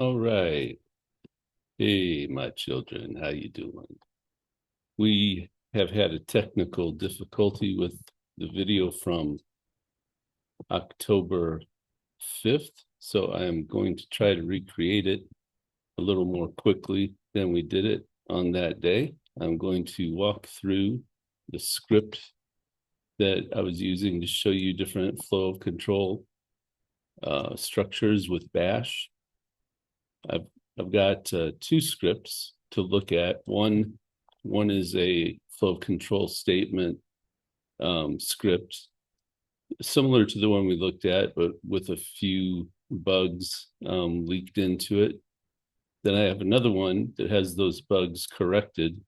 All right. Hey, my children, how you doing? We have had a technical difficulty with the video from October 5th, so I am going to try to recreate it a little more quickly than we did it on that day. I'm going to walk through the script that I was using to show you different flow of control structures with Bash. I've got two scripts to look at. One is a flow control statement script, similar to the one we looked at, but with a few bugs leaked into it. Then I have another one that has those bugs corrected.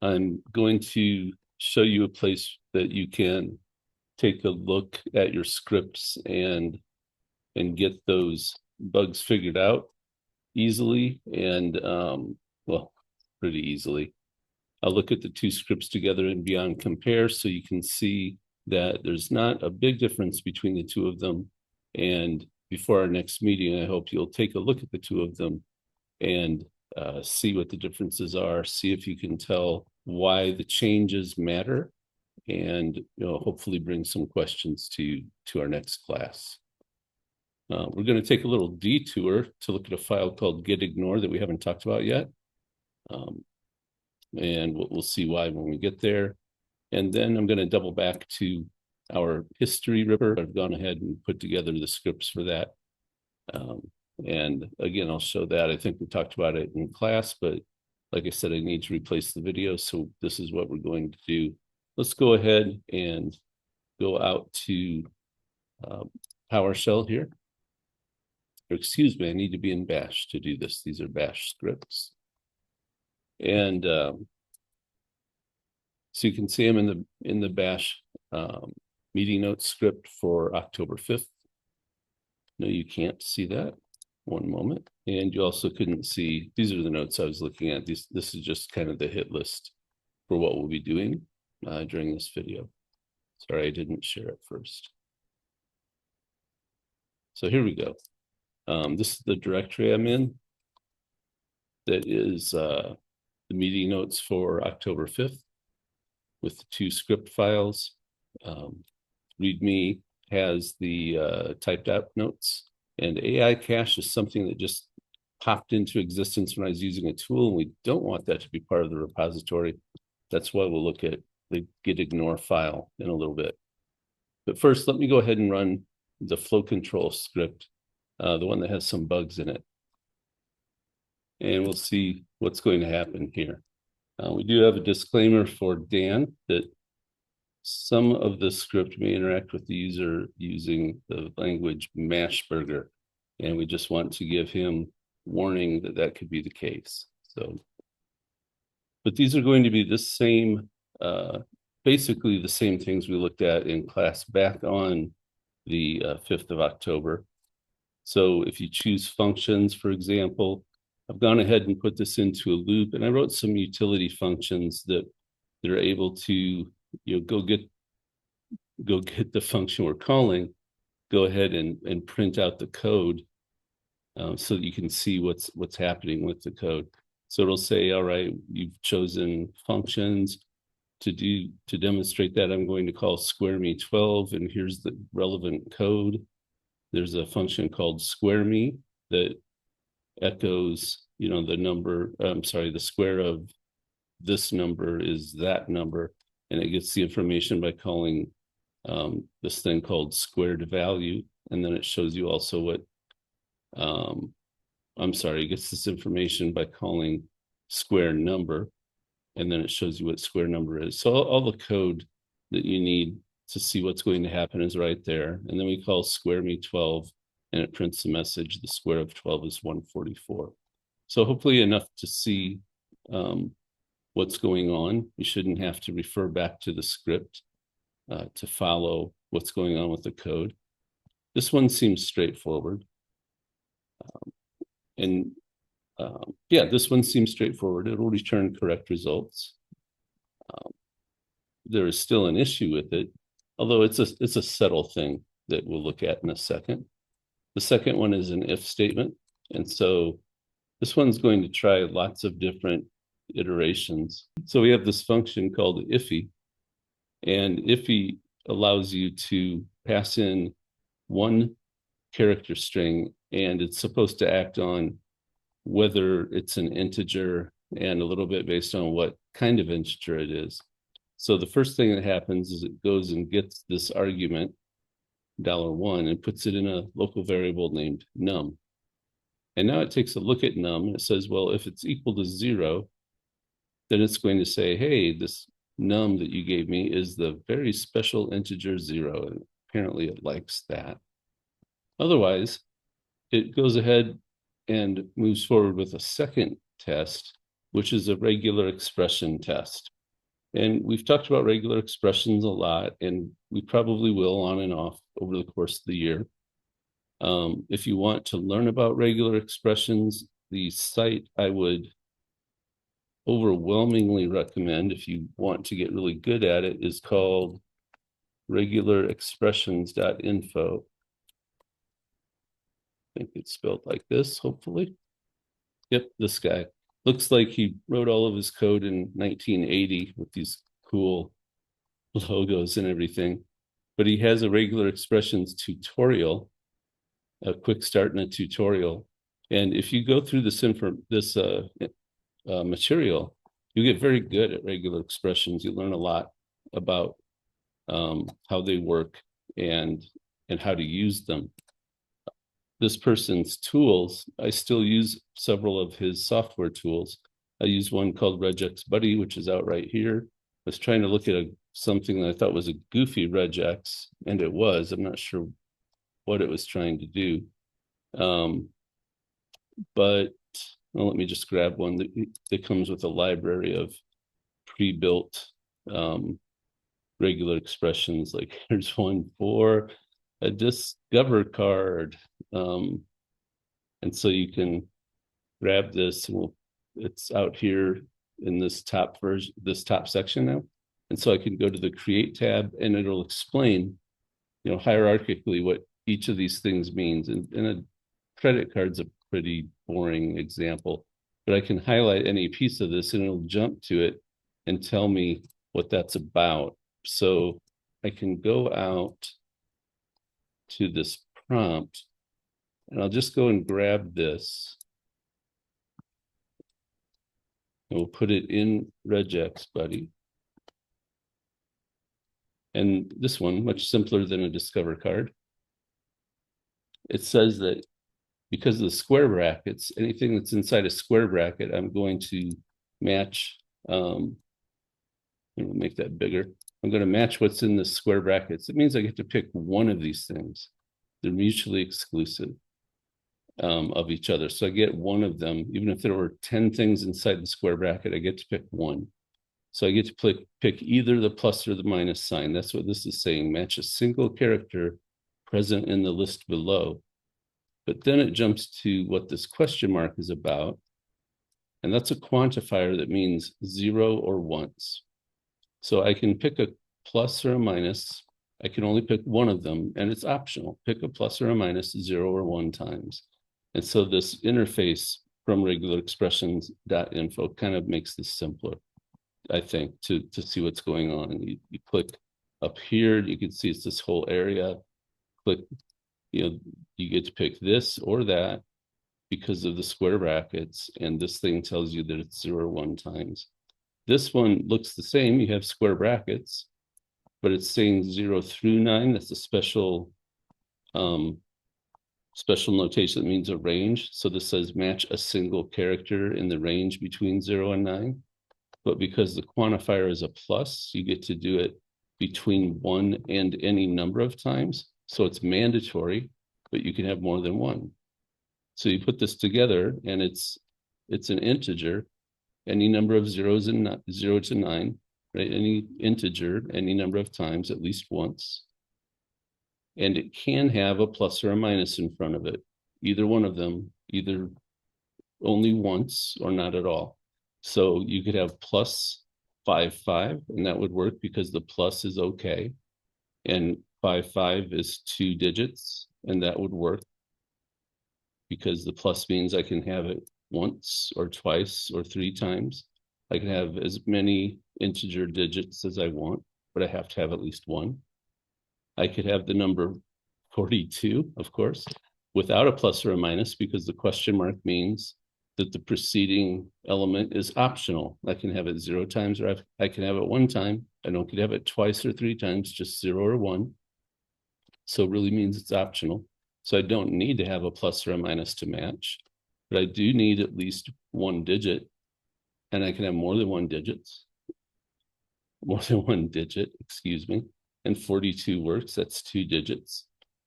I'm going to show you a place that you can take a look at your scripts and get those bugs figured out easily and well, pretty easily. I'll look at the two scripts together and beyond compare so you can see that there's not a big difference between the two of them. And before our next meeting, I hope you'll take a look at the two of them and see what the differences are, see if you can tell why the changes matter, and hopefully bring some questions to our next class. We're going to take a little detour to look at a file called getignore that we haven't talked about yet. And we'll see why when we get there. And then I'm going to double back to our history river. I've gone ahead and put together the scripts for that. And again, I'll show that. I think we talked about it in class, but like I said, I need to replace the video. So this is what we're going to do. Let's go ahead and go out to PowerShell here. Or excuse me, I need to be in Bash to do this. These are Bash scripts. And so you can see I'm in the Bash meeting notes script for October 5th. No, you can't see that. One moment. And you also couldn't see, these are the notes I was looking at. This is just kind of the hit list for what we'll be doing during this video. Sorry, I didn't share it first. So here we go. This is the directory I'm in. That is the meeting notes for October 5th with the two script files. README has the typed out notes, and AI cache is something that just popped into existence when I was using a tool, and we don't want that to be part of the repository. That's why we'll look at the getignore file in a little bit. But first, let me go ahead and run the flow control script, the one that has some bugs in it. And we'll see what's going to happen here. We do have a disclaimer for Dan that some of the script may interact with the user using the language Mashburger, and we just want to give him warning that that could be the case. So, but these are going to be the same, basically the same things we looked at in class back on the 5th of October. So if you choose functions, for example, I've gone ahead and put this into a loop, and I wrote some utility functions that are able to go get the function we're calling, go ahead and print out the code so that you can see what's happening with the code. So it'll say, all right, you've chosen functions. To demonstrate that, I'm going to call square me 12, and here's the relevant code. There's a function called square me that echoes, the number, the square of this number is that number, and it gets the information by calling this thing called squared value, and then it shows you also what, it gets this information by calling square number, and then it shows you what square number is. So all the code that you need to see what's going to happen is right there. And then we call square me 12, and it prints the message, the square of 12 is 144. So hopefully enough to see what's going on. You shouldn't have to refer back to the script to follow what's going on with the code. This one seems straightforward. This one seems straightforward. It will return correct results. There is still an issue with it, although it's a subtle thing that we'll look at in a second. The second one is an if statement. And so This one's going to try lots of different iterations. So we have this function called iffy, and iffy allows you to pass in one character string, and it's supposed to act on whether it's an integer and a little bit based on what kind of integer it is. So the first thing that happens is it goes and gets this argument, $1, and puts it in a local variable named num. And now it takes a look at num and it says, well, if it's equal to 0, then it's going to say, hey, this num that you gave me is the very special integer 0. And apparently it likes that. Otherwise, it goes ahead and moves forward with a second test, which is a regular expression test. And we've talked about regular expressions a lot, and we probably will on and off over the course of the year. If you want to learn about regular expressions, the site I would overwhelmingly recommend, if you want to get really good at it, is called regularexpressions.info. I think it's spelled like this, hopefully. Yep, this guy. Looks like he wrote all of his code in 1980 with these cool logos and everything. But he has a regular expressions tutorial, a quick start and a tutorial. And if you go through this material, you get very good at regular expressions. You learn a lot about how they work and how to use them. This person's tools, I still use several of his software tools. I use one called regex buddy, which is out right here. I was trying to look at something that I thought was a goofy regex, and it was. I'm not sure what it was trying to do. But well, let me just grab one that comes with a library of pre-built regular expressions. Like here's one for a discover card. And so you can grab this, and it's out here in this top version, this top section now. And so I can go to the create tab, and it'll explain, hierarchically what each of these things means. And a credit card's a pretty boring example, but I can highlight any piece of this and it'll jump to it and tell me what that's about. So I can go out to this prompt, and I'll just go and grab this. And we'll put it in regex buddy. And this one, much simpler than a discover card. It says that because of the square brackets, anything that's inside a square bracket, I'm going to match, make that bigger. I'm going to match what's in the square brackets. It means I get to pick one of these things. They're mutually exclusive of each other. So I get one of them. Even if there were 10 things inside the square bracket, I get to pick one. So I get to pick either the plus or the minus sign. That's what this is saying. Match a single character present in the list below. But then it jumps to what this question mark is about. And that's a quantifier that means 0 or once. So I can pick a plus or a minus. I can only pick one of them, and it's optional. Pick a plus or a minus 0 or 1 times. And so this interface from regularexpressions.info kind of makes this simpler, I think, to see what's going on. And you click up here, you can see it's this whole area. Click, you get to pick this or that because of the square brackets, and this thing tells you that it's 0 or 1 times. This one looks the same. You have square brackets, but it's saying 0 through 9. That's a special notation that means a range. So this says match a single character in the range between 0 and 9. But because the quantifier is a plus, you get to do it between 1 and any number of times. So it's mandatory, but you can have more than one. So you put this together, and it's an integer, any number of zeros and 0 to 9, right? Any integer, any number of times, at least once. And it can have a plus or a minus in front of it. Either one of them, either only once or not at all. So you could have plus 5, 5, and that would work because the plus is okay. And 5, 5 is 2 digits, and that would work because the plus means I can have it once or twice or 3 times. I can have as many integer digits as I want, but I have to have at least one. I could have the number 42, of course, without a plus or a minus, because the question mark means that the preceding element is optional. I can have it 0 times, or I can have it 1 time. I don't get to have it twice or 3 times, just 0 or 1. So it really means it's optional. So I don't need to have a plus or a minus to match, but I do need at least 1 digit, and I can have more than 1 digit, excuse me, and 42 works, that's 2 digits.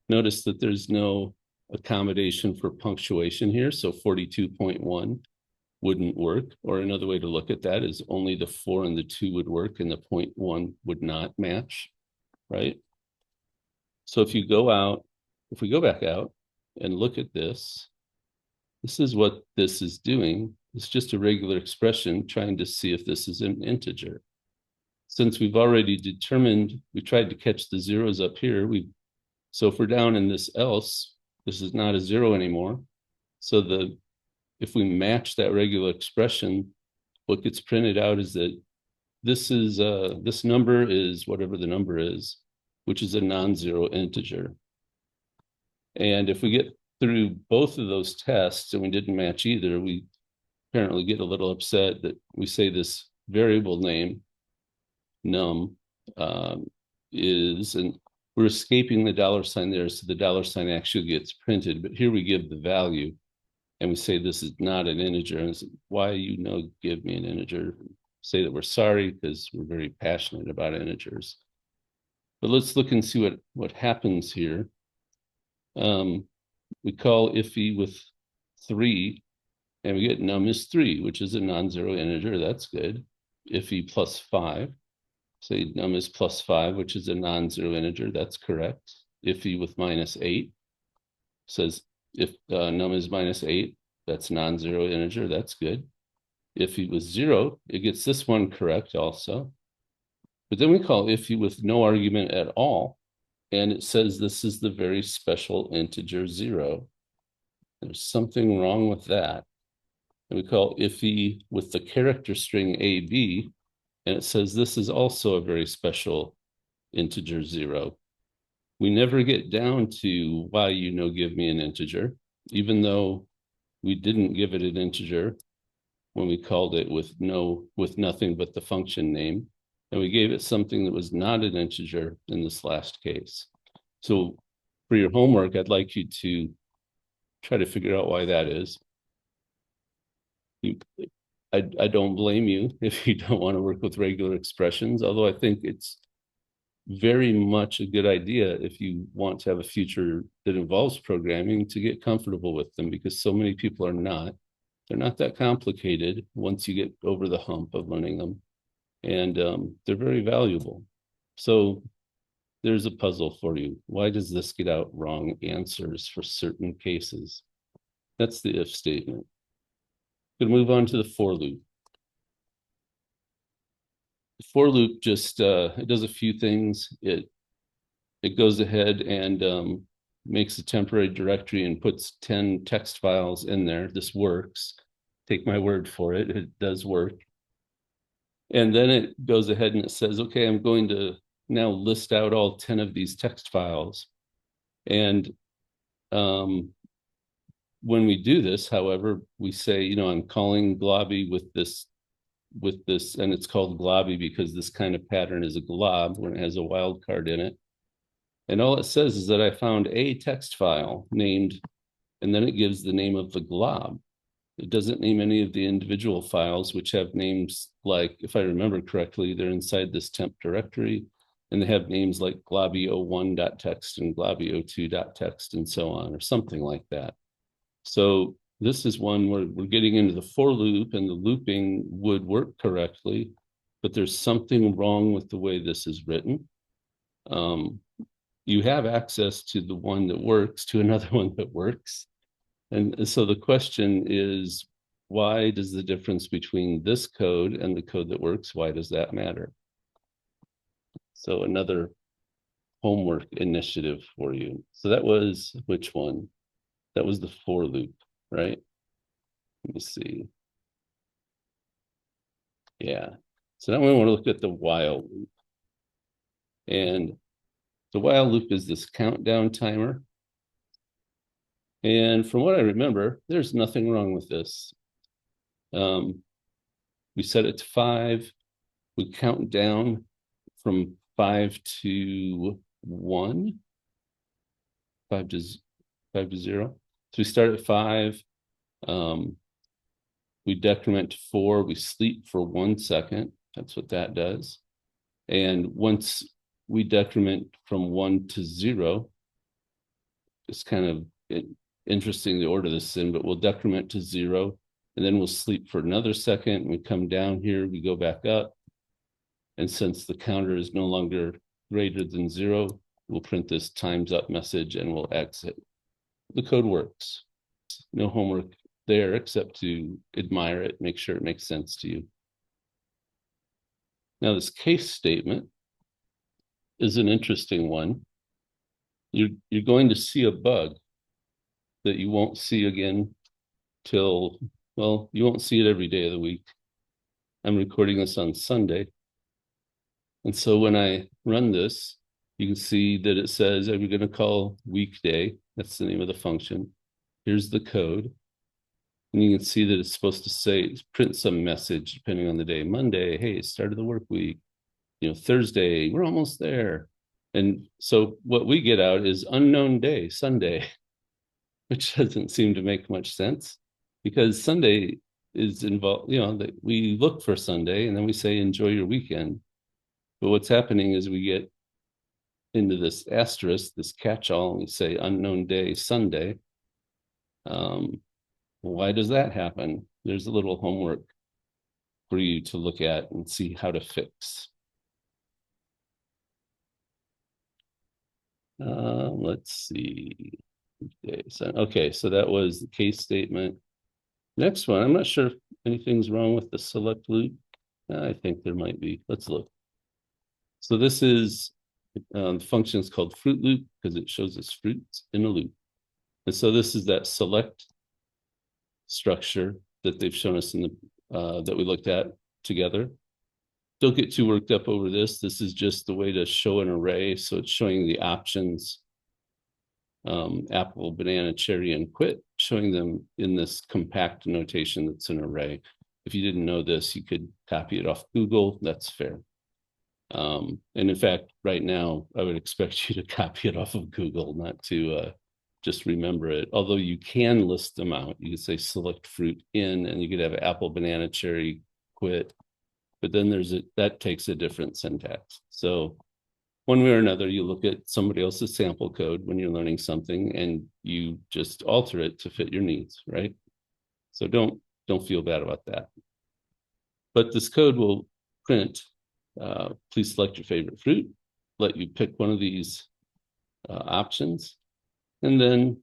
Notice that there's no accommodation for punctuation here, so 42.1 wouldn't work, or another way to look at that is only the 4 and the 2 would work and the 0.1 would not match, right? So if we go back out and look at this is what this is doing. It's just a regular expression trying to see if this is an integer. Since we've already determined, we tried to catch the zeros up here. So if we're down in this else, this is not a 0 anymore. So if we match that regular expression, what gets printed out is that this number is whatever the number is, which is a non-zero integer. And if we get through both of those tests and we didn't match either, we apparently get a little upset that we say this variable name num is, and we're escaping the $sign there, so the $sign actually gets printed. But here we give the value, and we say this is not an integer. And why give me an integer? Say that we're sorry because we're very passionate about integers. But let's look and see what happens here. We call iffy with 3, and we get num is 3, which is a non-zero integer. That's good. Iffy plus 5. Say num is plus 5, which is a non-zero integer. That's correct. Iffy with minus 8 says if num is minus 8, that's non-zero integer. That's good. Iffy with 0, it gets this one correct also. But then we call iffy with no argument at all, and it says this is the very special integer 0. There's something wrong with that. And we call iffy with the character string AB, and it says this is also a very special integer 0. We never get down to why give me an integer, even though we didn't give it an integer when we called it with nothing but the function name. And we gave it something that was not an integer in this last case. So for your homework, I'd like you to try to figure out why that is. I don't blame you if you don't want to work with regular expressions, although I think it's very much a good idea if you want to have a future that involves programming to get comfortable with them, because so many people are not. They're not that complicated once you get over the hump of learning them, and they're very valuable. So there's a puzzle for you. Why does this get out wrong answers for certain cases? That's the if statement. Gonna move on to the for loop. The for loop just it does a few things. It goes ahead and makes a temporary directory and puts 10 text files in there. This works. Take my word for it. It does work. And then it goes ahead and it says, okay, I'm going to now list out all 10 of these text files. And when we do this, however, we say, I'm calling globby with this, and it's called globby because this kind of pattern is a glob when it has a wildcard in it. And all it says is that I found a text file named, and then it gives the name of the glob. It doesn't name any of the individual files, which have names like, if I remember correctly, they're inside this temp directory, and they have names like globby01.txt and globby02.txt and so on, or something like that. So this is one where we're getting into the for loop, and the looping would work correctly, but there's something wrong with the way this is written. You have access to the one that works, to another one that works. And so the question is, why does the difference between this code and the code that works, why does that matter? So another homework initiative for you. So that was which one? That was the for loop, right? Let me see. Yeah. So now we want to look at the while loop. And the while loop is this countdown timer. And from what I remember, there's nothing wrong with this. We set it to 5. We count down from 5 to 1, 5 to 0. So we start at 5. We decrement to 4. We sleep for 1 second. That's what that does. And once we decrement from 1 to 0, it's kind of interesting the order this is in, but we'll decrement to 0, and then we'll sleep for another second. We come down here, we go back up. And since the counter is no longer greater than 0, we'll print this time's up message and we'll exit. The code works. No homework there except to admire it, make sure it makes sense to you. Now, this case statement is an interesting one. You're going to see a bug that you won't see again till, well, you won't see it every day of the week. I'm recording this on Sunday. And so when I run this, you can see that it says, I'm going to call weekday. That's the name of the function. Here's the code. And you can see that it's supposed to say, print some message depending on the day. Monday, hey, it's start of the work week. Thursday, we're almost there. And so what we get out is unknown day, Sunday, which doesn't seem to make much sense because Sunday is involved, that we look for Sunday and then we say, enjoy your weekend. But what's happening is we get into this asterisk, this catch-all, and we say unknown day, Sunday. Why does that happen? There's a little homework for you to look at and see how to fix. Let's see. Okay, so that was the case statement. Next one, I'm not sure if anything's wrong with the select loop. I think there might be. Let's look. So this is the function is called fruit loop because it shows us fruits in a loop. And so this is that select structure that they've shown us in the that we looked at together. Don't get too worked up over this. This is just the way to show an array. So it's showing the options, apple, banana, cherry, and quit, showing them in this compact notation that's an array. If you didn't know this, you could copy it off Google. That's fair. And in fact, right now, I would expect you to copy it off of Google, not to just remember it. Although you can list them out. You could say select fruit in, and you could have apple, banana, cherry, quit. But then that takes a different syntax. So one way or another, you look at somebody else's sample code when you're learning something and you just alter it to fit your needs, right? So don't feel bad about that. But this code will print, please select your favorite fruit, let you pick one of these options, and then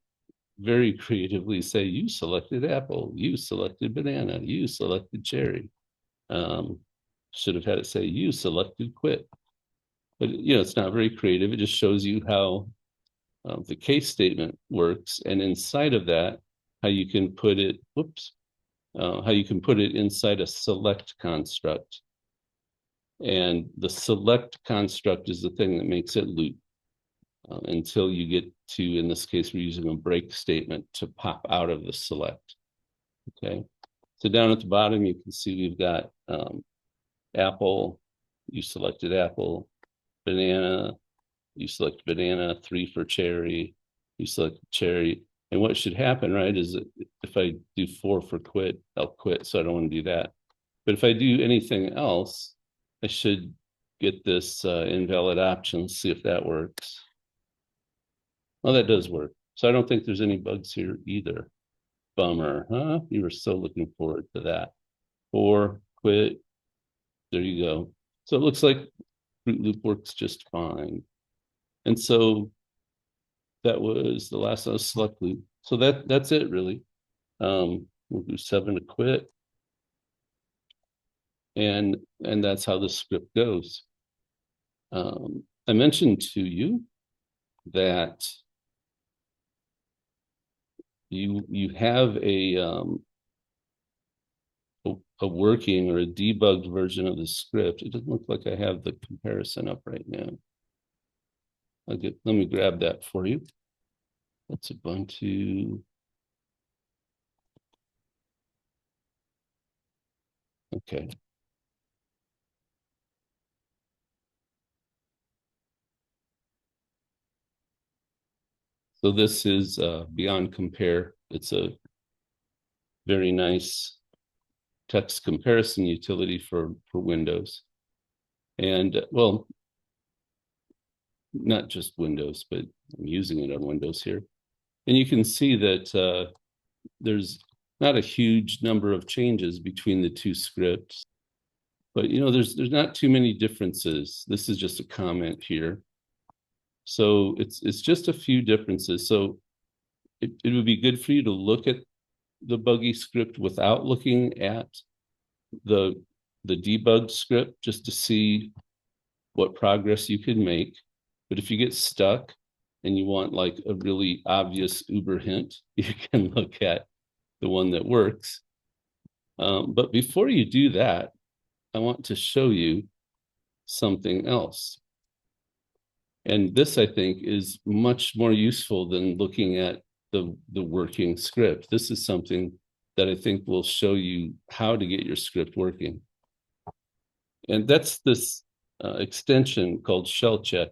very creatively say, you selected apple, you selected banana, you selected cherry. Should have had it say, you selected quit. But, it's not very creative. It just shows you how the case statement works. And inside of that, how you can put it, how you can put it inside a select construct. And the select construct is the thing that makes it loop until you get to, in this case, we're using a break statement to pop out of the select. Okay. So down at the bottom, you can see we've got apple, you selected apple, banana, you select banana, 3 for cherry, you select cherry. And what should happen, right, is that if I do 4 for quit, I'll quit. So I don't want to do that. But if I do anything else, I should get this invalid option. Let's see if that works. Well, that does work. So I don't think there's any bugs here either. Bummer, huh? You were so looking forward to that. 4, quit. There you go. So it looks like Fruit Loop works just fine. And so that was the last select loop. So that's it really. We'll do 7 to quit. And that's how the script goes. I mentioned to you that you have a a working or a debugged version of the script. It doesn't look like I have the comparison up right now. Let me grab that for you. That's Ubuntu. Okay. So this is Beyond Compare. It's a very nice text comparison utility for Windows. And well, not just Windows, but I'm using it on Windows here. And you can see that there's not a huge number of changes between the two scripts, but there's not too many differences. This is just a comment here. So it's just a few differences. So it would be good for you to look at the buggy script without looking at the debug script, just to see what progress you can make. But if you get stuck and you want like a really obvious Uber hint, you can look at the one that works. But before you do that, I want to show you something else. And this, I think, is much more useful than looking at the working script. This is something that I think will show you how to get your script working. And that's this extension called Shell Check.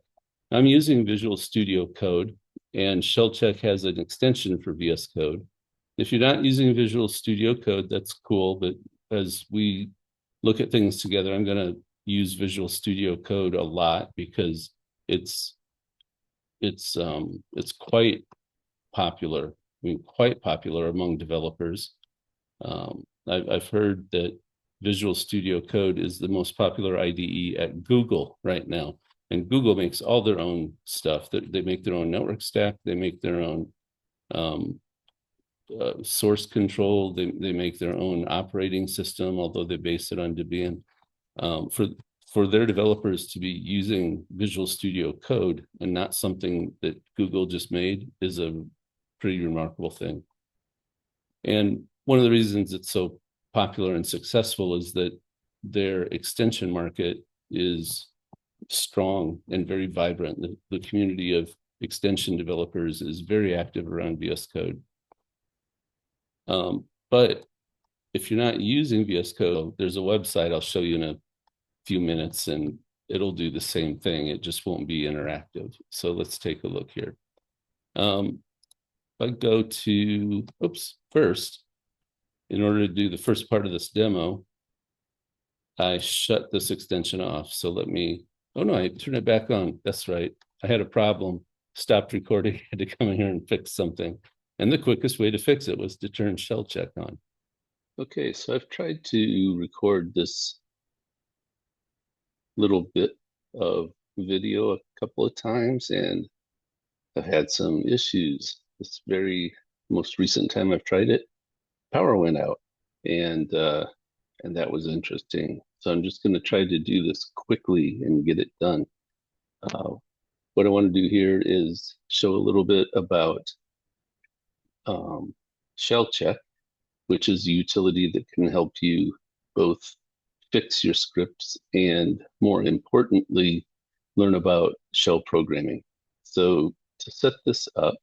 I'm using Visual Studio Code, and Shell Check has an extension for VS Code. If you're not using Visual Studio Code, that's cool. But as we look at things together, I'm going to use Visual Studio Code a lot because it's quite popular. I mean, quite popular among developers. I've heard that Visual Studio Code is the most popular IDE at Google right now. And Google makes all their own stuff. They make their own network stack. They make their own source control. They make their own operating system, although they base it on Debian. For their developers to be using Visual Studio Code and not something that Google just made is a pretty remarkable thing. And one of the reasons it's so popular and successful is that their extension market is strong and very vibrant. The community of extension developers is very active around VS Code. But if you're not using VS Code, there's a website I'll show you in a few minutes, and it'll do the same thing. It just won't be interactive. So let's take a look here. If I go to, first, in order to do the first part of this demo, I shut this extension off. So let me, oh no, I turned it back on. That's right. I had a problem, stopped recording, had to come in here and fix something. And the quickest way to fix it was to turn Shell Check on. Okay, so I've tried to record this little bit of video a couple of times, and I've had some issues. This very most recent time I've tried it, power went out, and that was interesting. So I'm just going to try to do this quickly and get it done. What I want to do here is show a little bit about Shell Check, which is a utility that can help you both fix your scripts and, more importantly, learn about shell programming. So to set this up,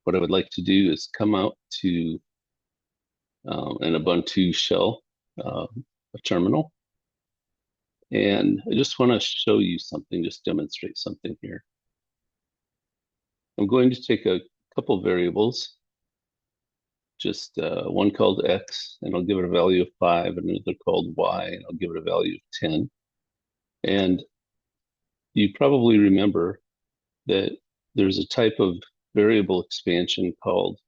what I would like to do is come out to an Ubuntu shell, a terminal. And I just want to show you something, just demonstrate something here. I'm going to take a couple variables, just one called X, and I'll give it a value of 5, and another called Y, and I'll give it a value of 10. And you probably remember that there's a type of variable expansion called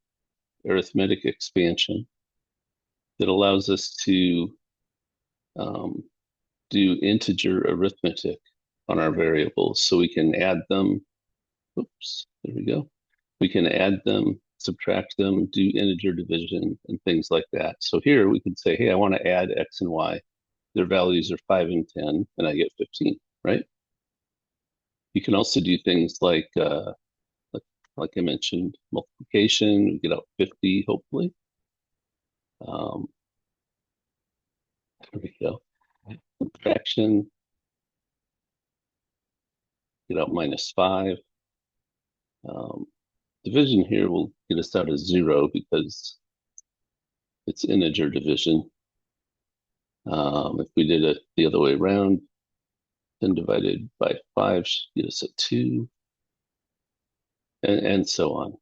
arithmetic expansion that allows us to do integer arithmetic on our variables. So we can add them. Oops, there we go. We can add them, subtract them, do integer division, and things like that. So here we can say, hey, I want to add X and Y. Their values are 5 and 10, and I get 15, right? You can also do things like I mentioned, multiplication. We get out 50, hopefully. There we go. Subtraction, get out -5. Division here will get us out of 0 because it's integer division. If we did it the other way around, 10 divided by 5 should get us a 2, and so on.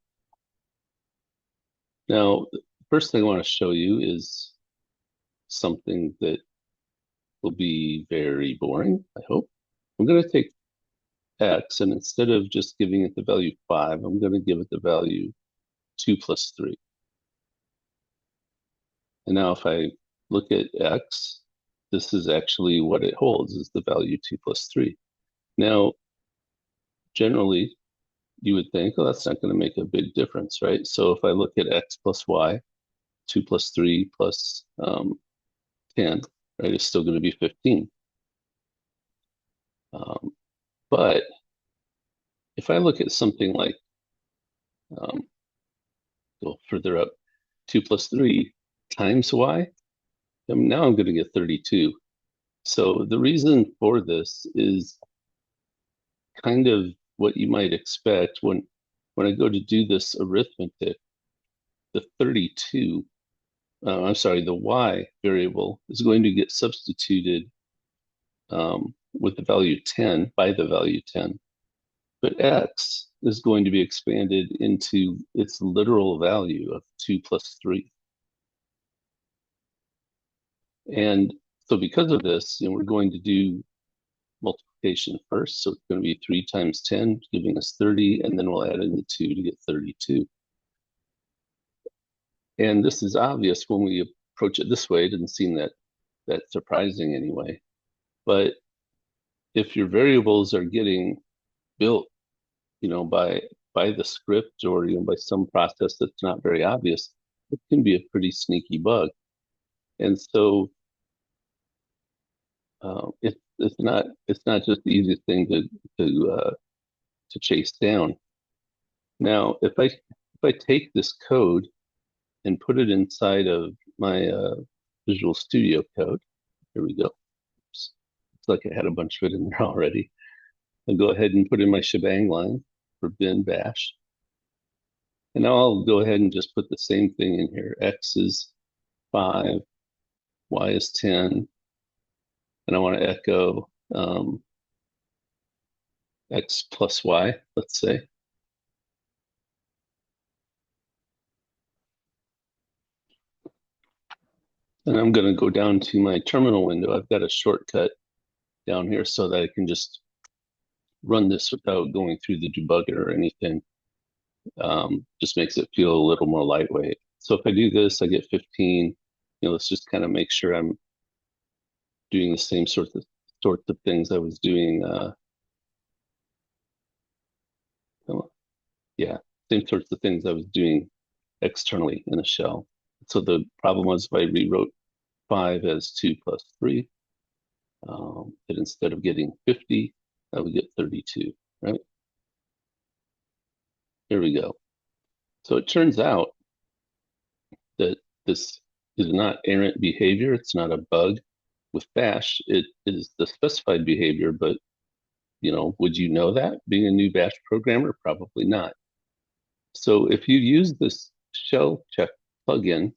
Now, the first thing I want to show you is something that will be very boring, I hope. I'm going to take x, and instead of just giving it the value 5, I'm going to give it the value 2 plus 3. And now if I look at x, this is actually what it holds, is the value 2 plus 3. Now, generally, you would think, oh, that's not going to make a big difference, right? So if I look at x plus y, 2 plus 3 plus 10, right, it's still going to be 15. But if I look at something like, go further up, 2 plus 3 times y, now I'm going to get 32. So the reason for this is kind of what you might expect when I go to do this arithmetic. The 32, I'm sorry, the y variable is going to get substituted with the value 10, by the value 10. But x is going to be expanded into its literal value of 2 plus 3. And so because of this, we're going to do multiplication first. So it's going to be 3 times 10, giving us 30, and then we'll add in the 2 to get 32. And this is obvious when we approach it this way. It doesn't seem that surprising anyway. But if your variables are getting built, by the script or by some process that's not very obvious, it can be a pretty sneaky bug. And so it's not just the easiest thing to chase down. Now, if I take this code and put it inside of my Visual Studio code, here we go. Oops. It's like I had a bunch of it in there already. I'll go ahead and put in my shebang line for bin bash. And now I'll go ahead and just put the same thing in here. X is 5, Y is 10, and I want to echo X plus Y, let's say. And I'm going to go down to my terminal window. I've got a shortcut down here so that I can just run this without going through the debugger or anything. Just makes it feel a little more lightweight. So if I do this, I get 15. Let's just kind of make sure I'm doing the same sorts of things I was doing. Yeah, same sorts of things I was doing externally in a shell. So the problem was if I rewrote 5 as 2 plus 3, that instead of getting 50, I would get 32, right? Here we go. So it turns out that this is not errant behavior. It's not a bug. With Bash, it is the specified behavior, but would you know that being a new Bash programmer? Probably not. So if you use this shell check plugin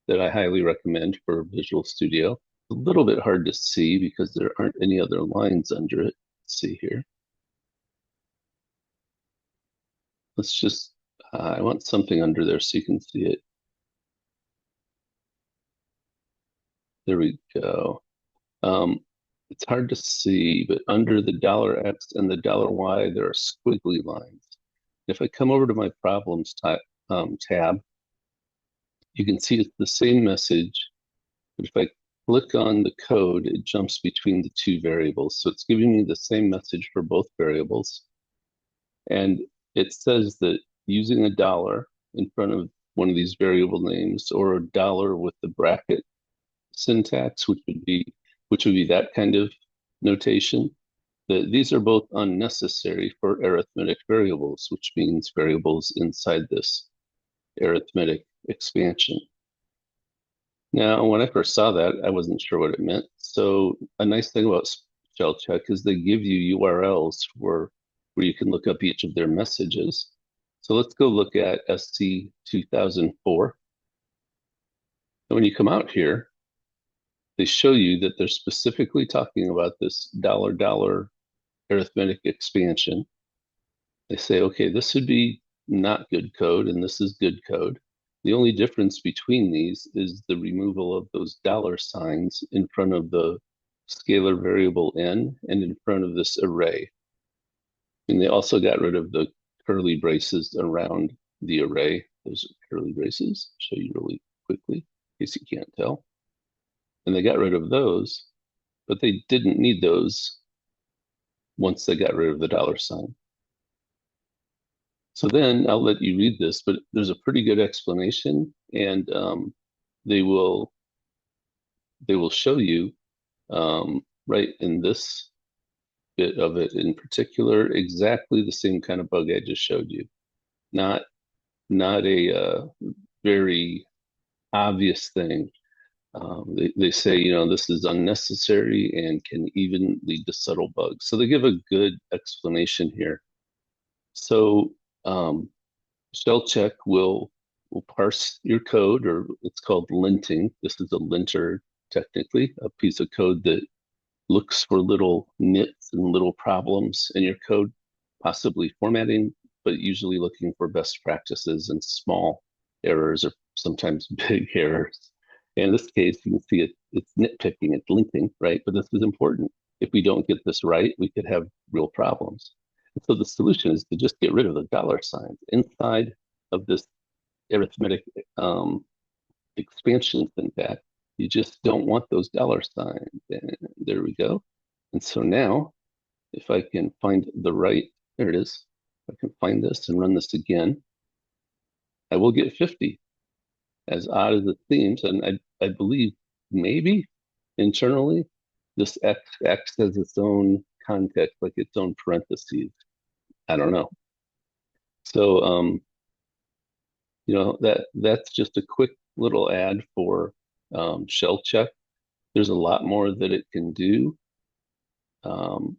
that I highly recommend for Visual Studio, it's a little bit hard to see because there aren't any other lines under it. Let's see here. Let's just, I want something under there so you can see it. There we go. It's hard to see, but under the $X and the $Y, there are squiggly lines. If I come over to my problems tab, you can see it's the same message, but if I click on the code, it jumps between the two variables. So it's giving me the same message for both variables. And it says that using $, in front of one of these variable names, or $, with the bracket syntax, which would be that kind of notation, that these are both unnecessary for arithmetic variables, which means variables inside this arithmetic expansion. Now, when I first saw that, I wasn't sure what it meant. So a nice thing about spell check is they give you URLs for where you can look up each of their messages. So let's go look at SC 2004. And when you come out here, they show you that they're specifically talking about this $$ arithmetic expansion. They say, okay, this would be not good code and this is good code. The only difference between these is the removal of those $ in front of the scalar variable n and in front of this array. And they also got rid of the curly braces around the array. Those are curly braces. I'll show you really quickly in case you can't tell. And they got rid of those, but they didn't need those once they got rid of the $. So then I'll let you read this, but there's a pretty good explanation, and they will show you right in this bit of it in particular exactly the same kind of bug I just showed you. Not a very obvious thing. They say, this is unnecessary and can even lead to subtle bugs. So they give a good explanation here. So shell check will parse your code, or it's called linting. This is a linter, technically, a piece of code that looks for little nits and little problems in your code, possibly formatting, but usually looking for best practices and small errors or sometimes big errors. And in this case, you can see it's nitpicking, it's linting, right? But this is important. If we don't get this right, we could have real problems. And so the solution is to just get rid of the $ inside of this arithmetic expansion syntax. You just don't want those $. And there we go. And so now, if I can find the right, there it is. If I can find this and run this again, I will get 50. As odd as it seems, and I believe maybe internally, this X has its own context, like its own parentheses. I don't know. So that's just a quick little ad for shell check. There's a lot more that it can do. And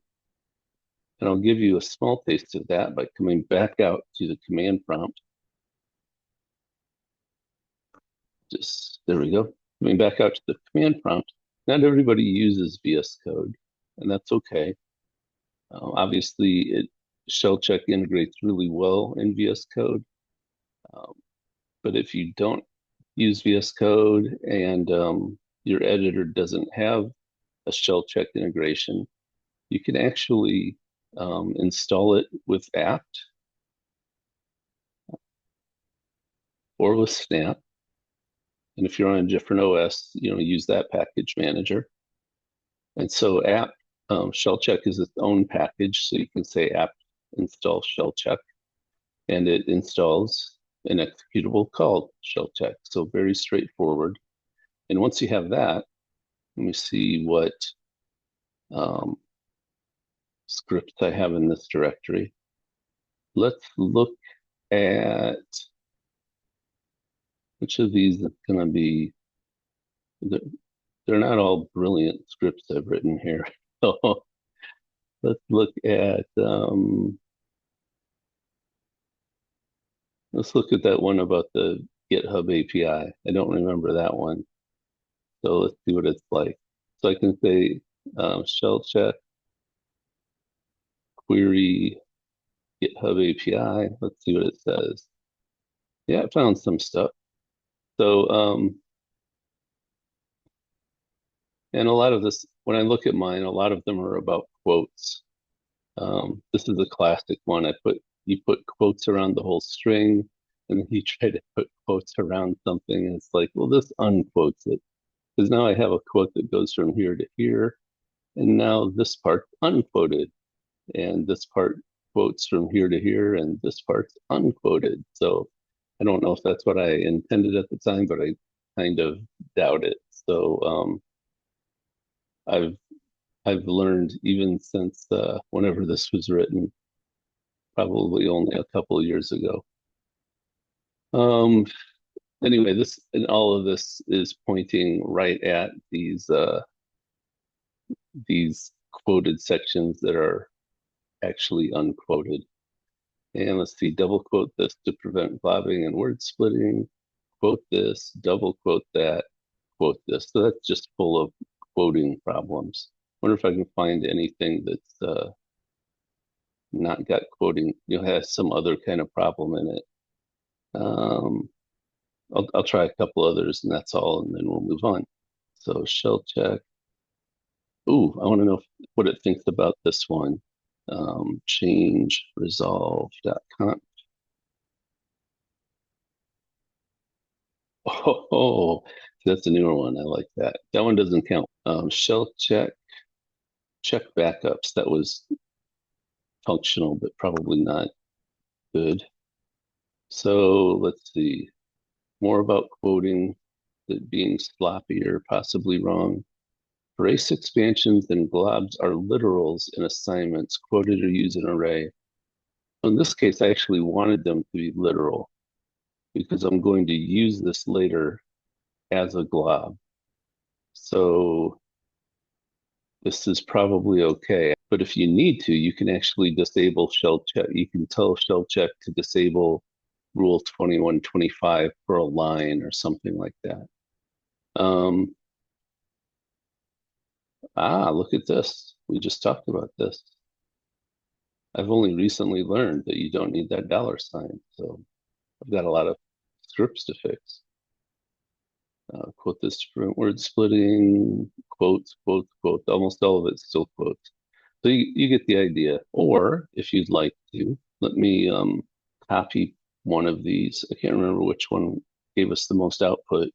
I'll give you a small taste of that by coming back out to the command prompt. Just, there we go. Coming back out to the command prompt. Not everybody uses VS Code, and that's okay. Obviously, shell check integrates really well in VS Code. But if you don't use VS Code and your editor doesn't have a shell check integration, you can actually install it with apt or with snap. And if you're on a different OS, use that package manager. And so apt shell check is its own package. So you can say apt install shell check, and it installs an executable called shell check. So very straightforward. And once you have that, let me see what scripts I have in this directory. Let's look at which of these is going to be, they're not all brilliant scripts I've written here. So let's look at that one about the GitHub API. I don't remember that one. So let's see what it's like. So I can say shell check query GitHub API. Let's see what it says. Yeah, I found some stuff. So and a lot of this, when I look at mine, a lot of them are about quotes. This is a classic one. You put quotes around the whole string, and then you try to put quotes around something, and it's like, well, this unquotes it. Because now I have a quote that goes from here to here, and now this part's unquoted, and this part quotes from here to here, and this part's unquoted. So I don't know if that's what I intended at the time, but I kind of doubt it. So I've learned even since whenever this was written, probably only a couple of years ago. Anyway, this and all of this is pointing right at these quoted sections that are actually unquoted. And let's see, double quote this to prevent blobbing and word splitting, quote this, double quote that, quote this. So that's just full of quoting problems. Wonder if I can find anything that's not got quoting, has some other kind of problem in it. Um, I'll try a couple others and that's all, and then we'll move on. So shell check. Ooh, I want to know what it thinks about this one. Change resolve.conf. Oh, that's a newer one. I like that. That one doesn't count. Shell check backups. That was functional, but probably not good. So let's see. More about quoting that being sloppy or possibly wrong. Brace expansions and globs are literals in assignments. Quoted or use an array. In this case, I actually wanted them to be literal because I'm going to use this later as a glob. So this is probably okay. But if you need to, you can actually disable shell check. You can tell shell check to disable rule 2125 for a line or something like that. Look at this. We just talked about this. I've only recently learned that you don't need that $sign. So I've got a lot of scripts to fix. Quote this to prevent word splitting, quotes, quotes, quotes. Almost all of it's still quotes. So you get the idea. Or if you'd like to, let me copy one of these. I can't remember which one gave us the most output,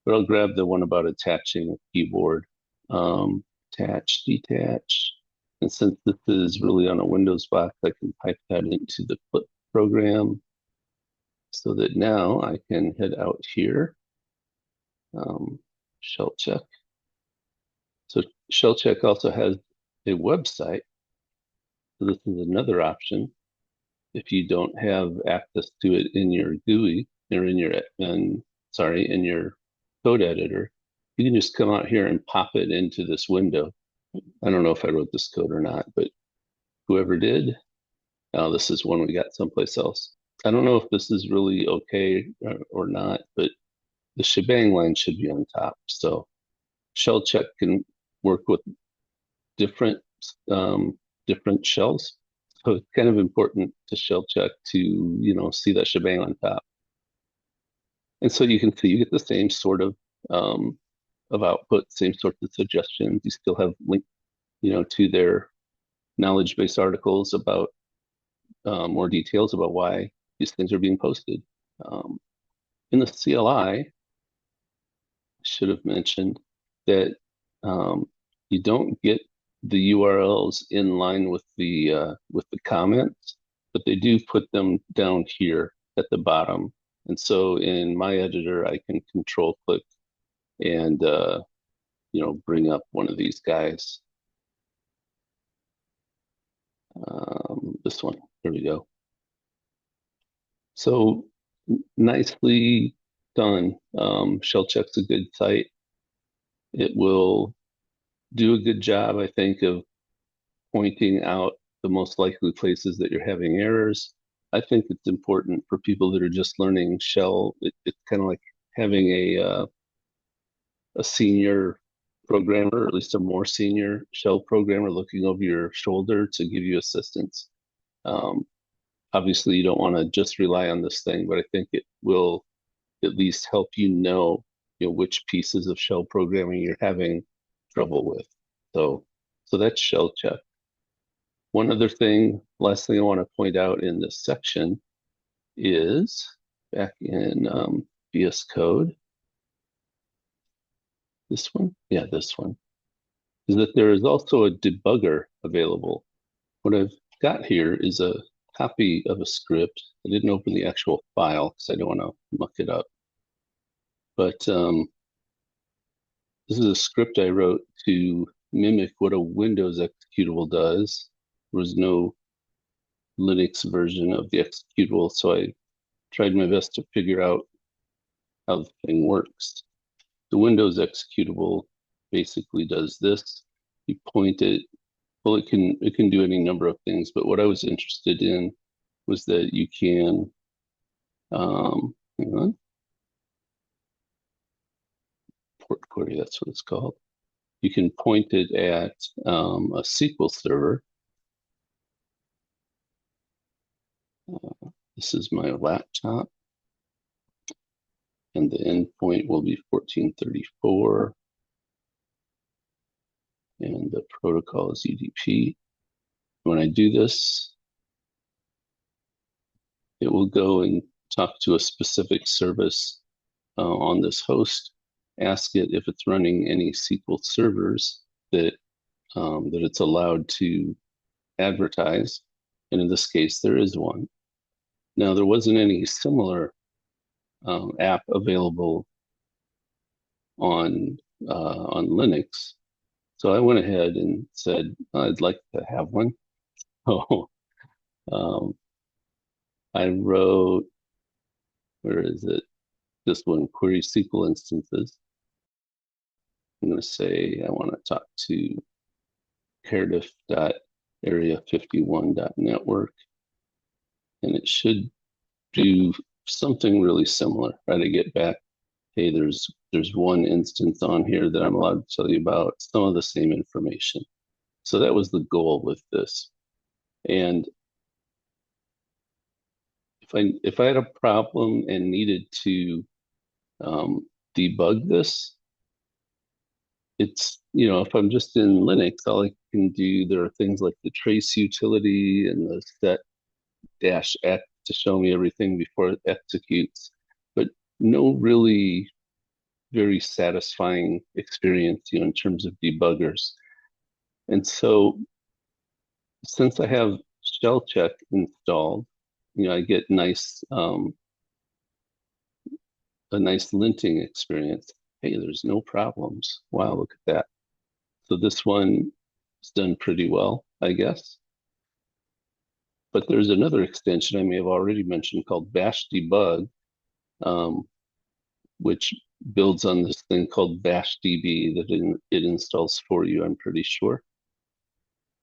but I'll grab the one about attaching a keyboard. Attach, detach. And since this is really on a Windows box, I can pipe that into the Clip program so that now I can head out here. Shell check. So shell check also has a website. So this is another option. If you don't have access to it in your GUI or in your code editor, you can just come out here and pop it into this window. I don't know if I wrote this code or not, but whoever did, this is one we got someplace else. I don't know if this is really okay or not, but the shebang line should be on top. So shell check can work with different different shells. So it's kind of important to shell check to, see that shebang on top. And so you can see you get the same sort of output, same sorts of suggestions. You still have link, to their knowledge base articles about more details about why these things are being posted. In the CLI, I should have mentioned that you don't get the URLs in line with the comments, but they do put them down here at the bottom. And so in my editor, I can control click and bring up one of these guys. This one. Here we go. So nicely done. Shell check's a good site. It will do a good job, I think, of pointing out the most likely places that you're having errors. I think it's important for people that are just learning shell. It's kind of like having a senior programmer, or at least a more senior shell programmer looking over your shoulder to give you assistance. Obviously, you don't want to just rely on this thing, but I think it will at least help which pieces of shell programming you're having trouble with. So that's shell check. One other thing, last thing I want to point out in this section is back in VS Code. This one? Yeah, this one. Is that there is also a debugger available. What I've got here is a copy of a script. I didn't open the actual file because I don't want to muck it up. But this is a script I wrote to mimic what a Windows executable does. There was no Linux version of the executable, so I tried my best to figure out how the thing works. The Windows executable basically does this. You point it, well, it can do any number of things, but what I was interested in was that you can, hang on, port query, that's what it's called. You can point it at a SQL server. This is my laptop, and the endpoint will be 1434, and the protocol is UDP. When I do this, it will go and talk to a specific service on this host, ask it if it's running any SQL servers that it's allowed to advertise. And in this case, there is one. Now, there wasn't any similar app available on Linux. So I went ahead and said, I'd like to have one. So I wrote, where is it? This one, query SQL instances. I'm going to say I want to talk to cardiff.area51.network, and it should do something really similar, right? I get back, hey, there's one instance on here that I'm allowed to tell you about, some of the same information. So that was the goal with this. And if I had a problem and needed to debug this, it's, if I'm just in Linux, all I can do, there are things like the trace utility and the set -x to show me everything before it executes, but no really very satisfying experience, in terms of debuggers. And so since I have shell check installed, I get a nice linting experience. Hey, there's no problems. Wow, look at that. So this one is done pretty well, I guess. But there's another extension I may have already mentioned called bash debug, which builds on this thing called bashdb that it installs for you, I'm pretty sure.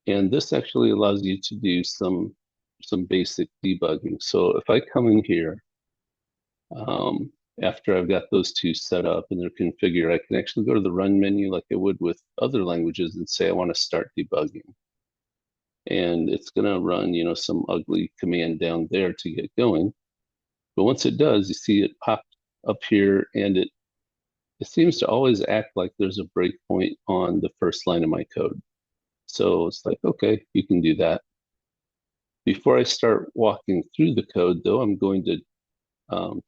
And this actually allows you to do some basic debugging. So if I come in here, after I've got those two set up and they're configured, I can actually go to the run menu like I would with other languages and say, I want to start debugging. And it's going to run, some ugly command down there to get going. But once it does, you see it pop up here, and it seems to always act like there's a breakpoint on the first line of my code. So it's like, okay, you can do that. Before I start walking through the code, though, I'm going to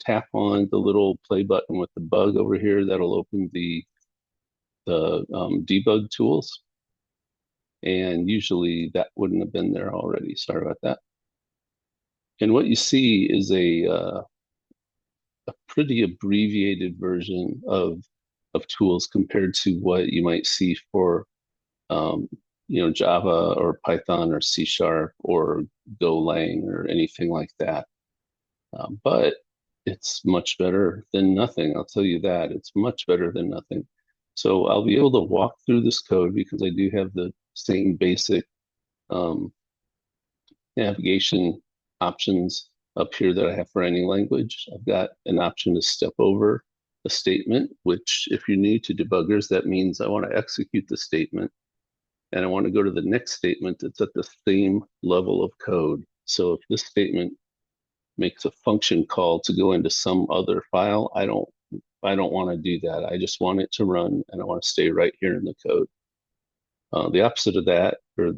tap on the little play button with the bug over here. That'll open the debug tools. And usually that wouldn't have been there already. Sorry about that. And what you see is a pretty abbreviated version of tools compared to what you might see for Java or Python or C# or Golang or anything like that. But it's much better than nothing. I'll tell you that. It's much better than nothing. So I'll be able to walk through this code because I do have the same basic navigation options up here that I have for any language. I've got an option to step over a statement, which if you're new to debuggers, that means I want to execute the statement and I want to go to the next statement that's at the same level of code. So if this statement makes a function call to go into some other file, I don't want to do that. I just want it to run and I want to stay right here in the code. The opposite of that, or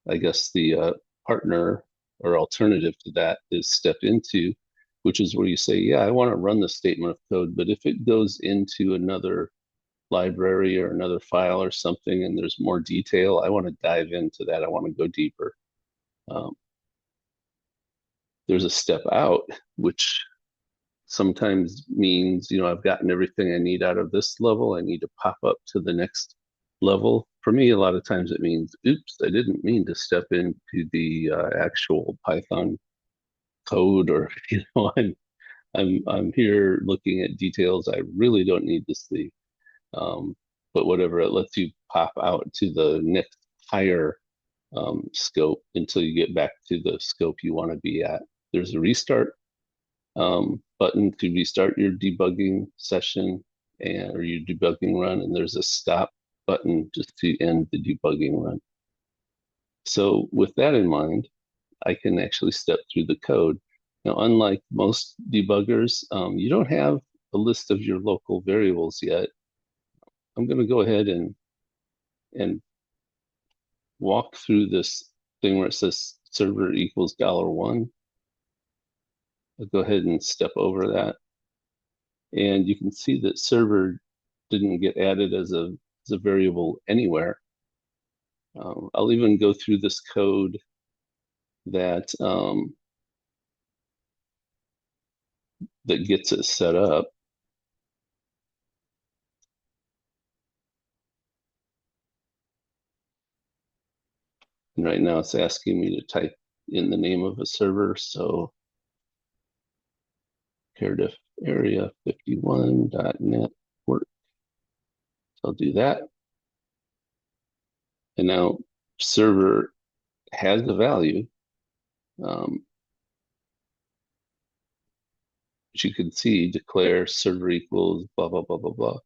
I guess the partner or alternative to that is step into, which is where you say, yeah, I want to run the statement of code, but if it goes into another library or another file or something and there's more detail, I want to dive into that. I want to go deeper. There's a step out, which sometimes means, I've gotten everything I need out of this level. I need to pop up to the next level. For me, a lot of times it means, oops, I didn't mean to step into the actual Python code, or I'm here looking at details. I really don't need to see. But whatever, it lets you pop out to the next higher scope until you get back to the scope you want to be at. There's a restart button to restart your debugging session or your debugging run, and there's a stop button just to end the debugging run. So with that in mind, I can actually step through the code. Now, unlike most debuggers, you don't have a list of your local variables yet. I'm going to go ahead and walk through this thing where it says server equals $1. I'll go ahead and step over that. And you can see that server didn't get added as a variable anywhere. I'll even go through this code that that gets it set up. And right now it's asking me to type in the name of a server. So Cardiff area 51.net work. So I'll do that. And now server has the value. As you can see, declare server equals blah, blah, blah, blah, blah.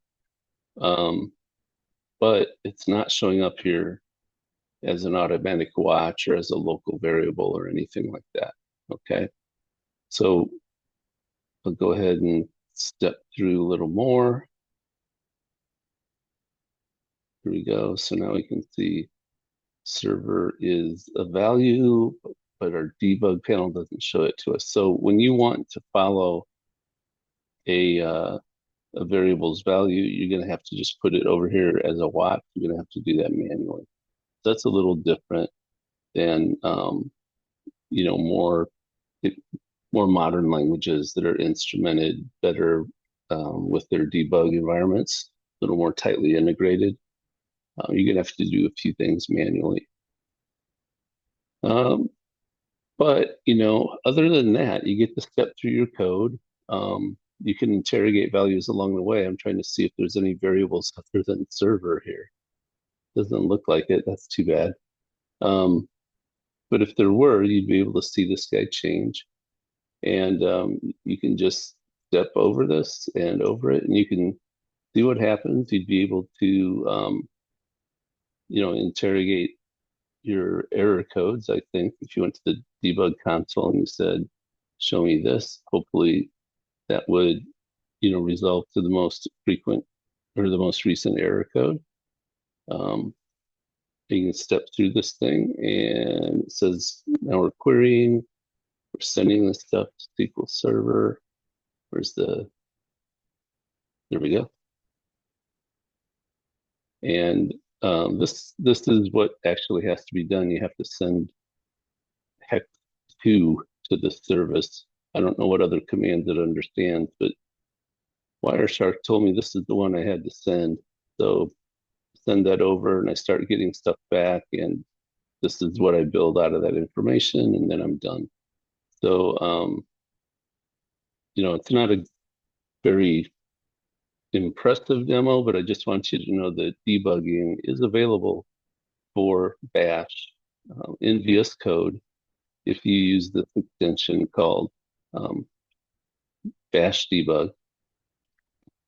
But it's not showing up here as an automatic watch or as a local variable or anything like that. Okay. So I'll go ahead and step through a little more. Here we go. So now we can see server is a value, but our debug panel doesn't show it to us. So when you want to follow a variable's value, you're going to have to just put it over here as a watch. You're going to have to do that manually. That's a little different than more modern languages that are instrumented better with their debug environments, a little more tightly integrated. You're going to have to do a few things manually. But other than that, you get to step through your code. You can interrogate values along the way. I'm trying to see if there's any variables other than server here. Doesn't look like it. That's too bad. But if there were, you'd be able to see this guy change. And you can just step over this and over it, and you can see what happens. You'd be able to, interrogate your error codes. I think if you went to the debug console and you said, show me this, hopefully that would, resolve to the most frequent or the most recent error code. You can step through this thing and it says, now we're querying, we're sending this stuff to SQL Server. There we go. And this is what actually has to be done. You have to send hex2 to the service. I don't know what other commands it understands, but Wireshark told me this is the one I had to send. So send that over and I start getting stuff back, and this is what I build out of that information, and then I'm done. So, it's not a very impressive demo, but I just want you to know that debugging is available for Bash in VS Code if you use this extension called Bash Debug.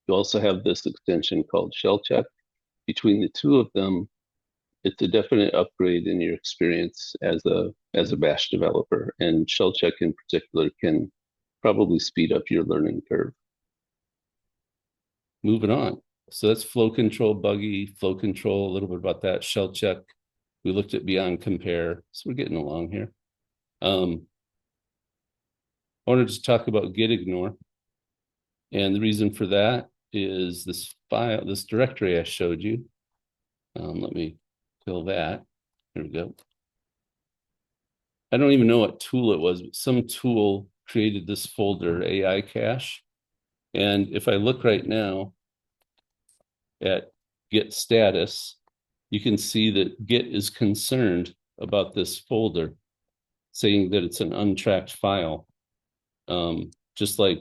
You also have this extension called Shell Check. Between the two of them, it's a definite upgrade in your experience as a Bash developer, and Shell Check in particular can probably speed up your learning curve. Moving on. So that's flow control, buggy, flow control, a little bit about that, Shell Check. We looked at beyond compare, so we're getting along here. I wanted to talk about git ignore. And the reason for that is this file, this directory I showed you. Let me fill that. There we go. I don't even know what tool it was, but some tool created this folder, AI cache. And if I look right now at git status, you can see that Git is concerned about this folder, saying that it's an untracked file. Just like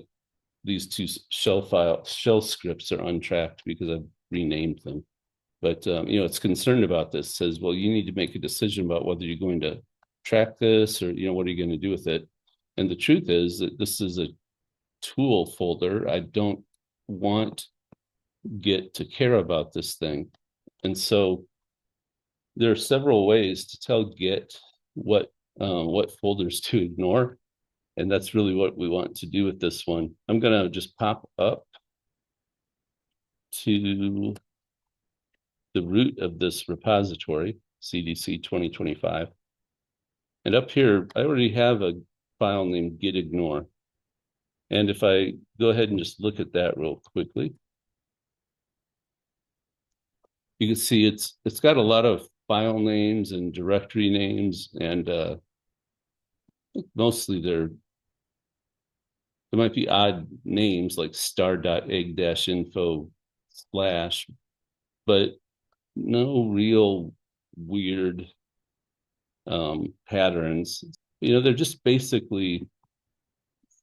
these two shell scripts are untracked because I've renamed them. But it's concerned about this, says, well, you need to make a decision about whether you're going to track this or, what are you going to do with it? And the truth is that this is a tool folder. I don't want Git to care about this thing. And so there are several ways to tell Git what folders to ignore. And that's really what we want to do with this one. I'm going to just pop up to the root of this repository, CDC 2025. And up here, I already have a file named gitignore. And if I go ahead and just look at that real quickly, you can see it's got a lot of file names and directory names, and mostly there might be odd names like star.egg-info/, but no real weird patterns. They're just basically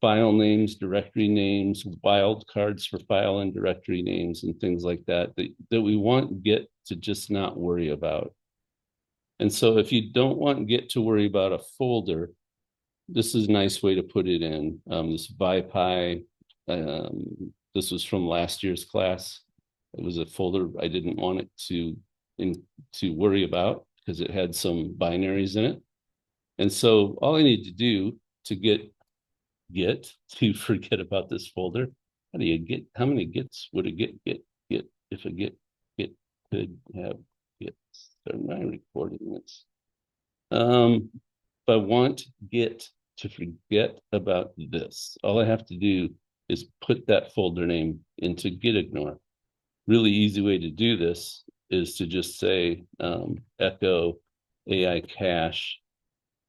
file names, directory names, wildcards for file and directory names, and things like that we want Git to just not worry about. And so if you don't want Git to worry about a folder, this is a nice way to put it in. This ViPy, this was from last year's class. It was a folder I didn't want it to worry about because it had some binaries in it. And so all I need to do to get Git to forget about this folder, how many Gits would a Git if a Git could have Gits? So am I recording this? If I want Git to forget about this, all I have to do is put that folder name into gitignore. Really easy way to do this is to just say echo AI cache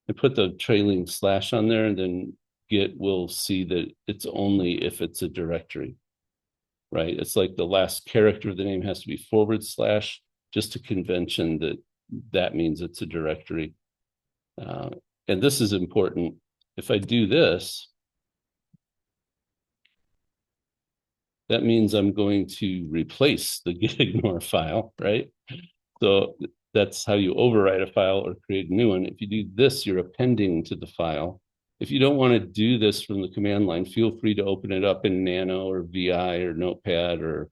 and put the trailing slash on there, and then Git will see that it's only if it's a directory, right? It's like the last character of the name has to be /, just a convention that means it's a directory. And this is important. If I do this, that means I'm going to replace the gitignore file, right? So that's how you overwrite a file or create a new one. If you do this, you're appending to the file. If you don't want to do this from the command line, feel free to open it up in Nano or VI or Notepad or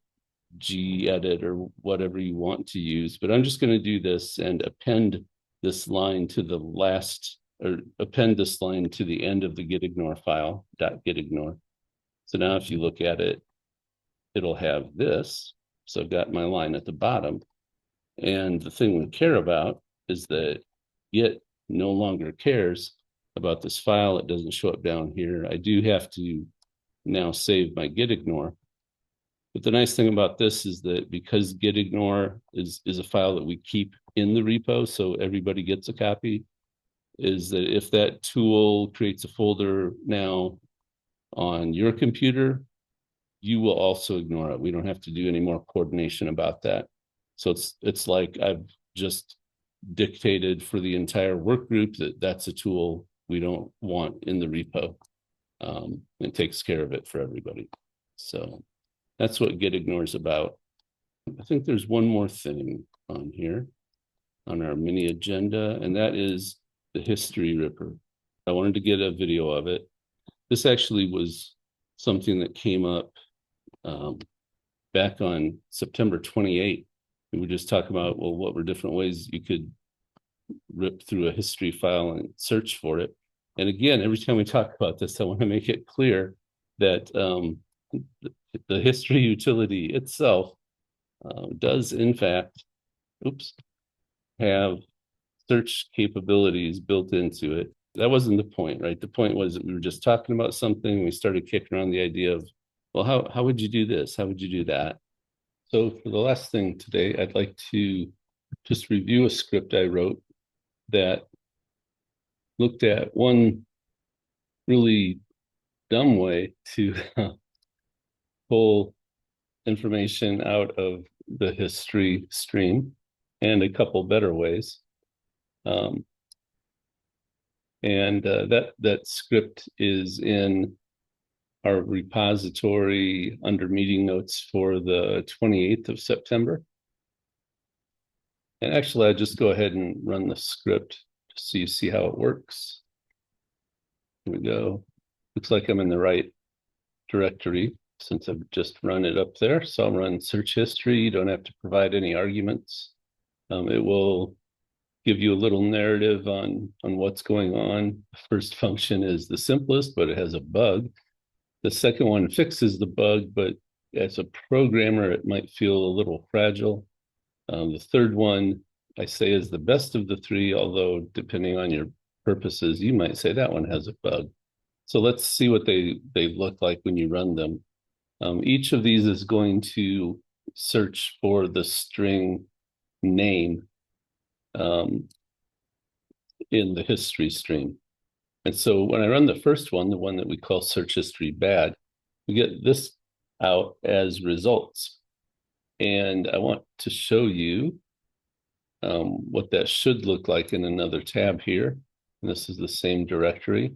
gedit or whatever you want to use. But I'm just going to do this and append this line to the last, or append this line to the end of the gitignore file, .gitignore. So now if you look at it, it'll have this. So I've got my line at the bottom. And the thing we care about is that Git no longer cares about this file. It doesn't show up down here. I do have to now save my gitignore. But the nice thing about this is that because gitignore is a file that we keep in the repo, so everybody gets a copy, is that if that tool creates a folder now on your computer, you will also ignore it. We don't have to do any more coordination about that. So it's like I've just dictated for the entire work group that that's a tool we don't want in the repo. It takes care of it for everybody. So that's what gitignore is about. I think there's one more thing on here on our mini agenda, and that is the history ripper. I wanted to get a video of it. This actually was something that came up back on September 28th. We were just talking about, well, what were different ways you could rip through a history file and search for it. And again, every time we talk about this, I want to make it clear that the history utility itself does, in fact, have search capabilities built into it. That wasn't the point, right? The point was that we were just talking about something. We started kicking around the idea of, well, how would you do this? How would you do that? So for the last thing today, I'd like to just review a script I wrote that looked at one really dumb way to pull information out of the history stream and a couple better ways. And that script is in our repository under meeting notes for the 28th of September. And actually, I'll just go ahead and run the script so you see how it works. Here we go. Looks like I'm in the right directory since I've just run it up there. So I'll run search history. You don't have to provide any arguments. It will give you a little narrative on what's going on. The first function is the simplest, but it has a bug. The second one fixes the bug, but as a programmer, it might feel a little fragile. The third one, I say, is the best of the three, although depending on your purposes, you might say that one has a bug. So let's see what they look like when you run them. Each of these is going to search for the string name in the history stream. And so when I run the first one, the one that we call search history bad, we get this out as results. And I want to show you what that should look like in another tab here. And this is the same directory.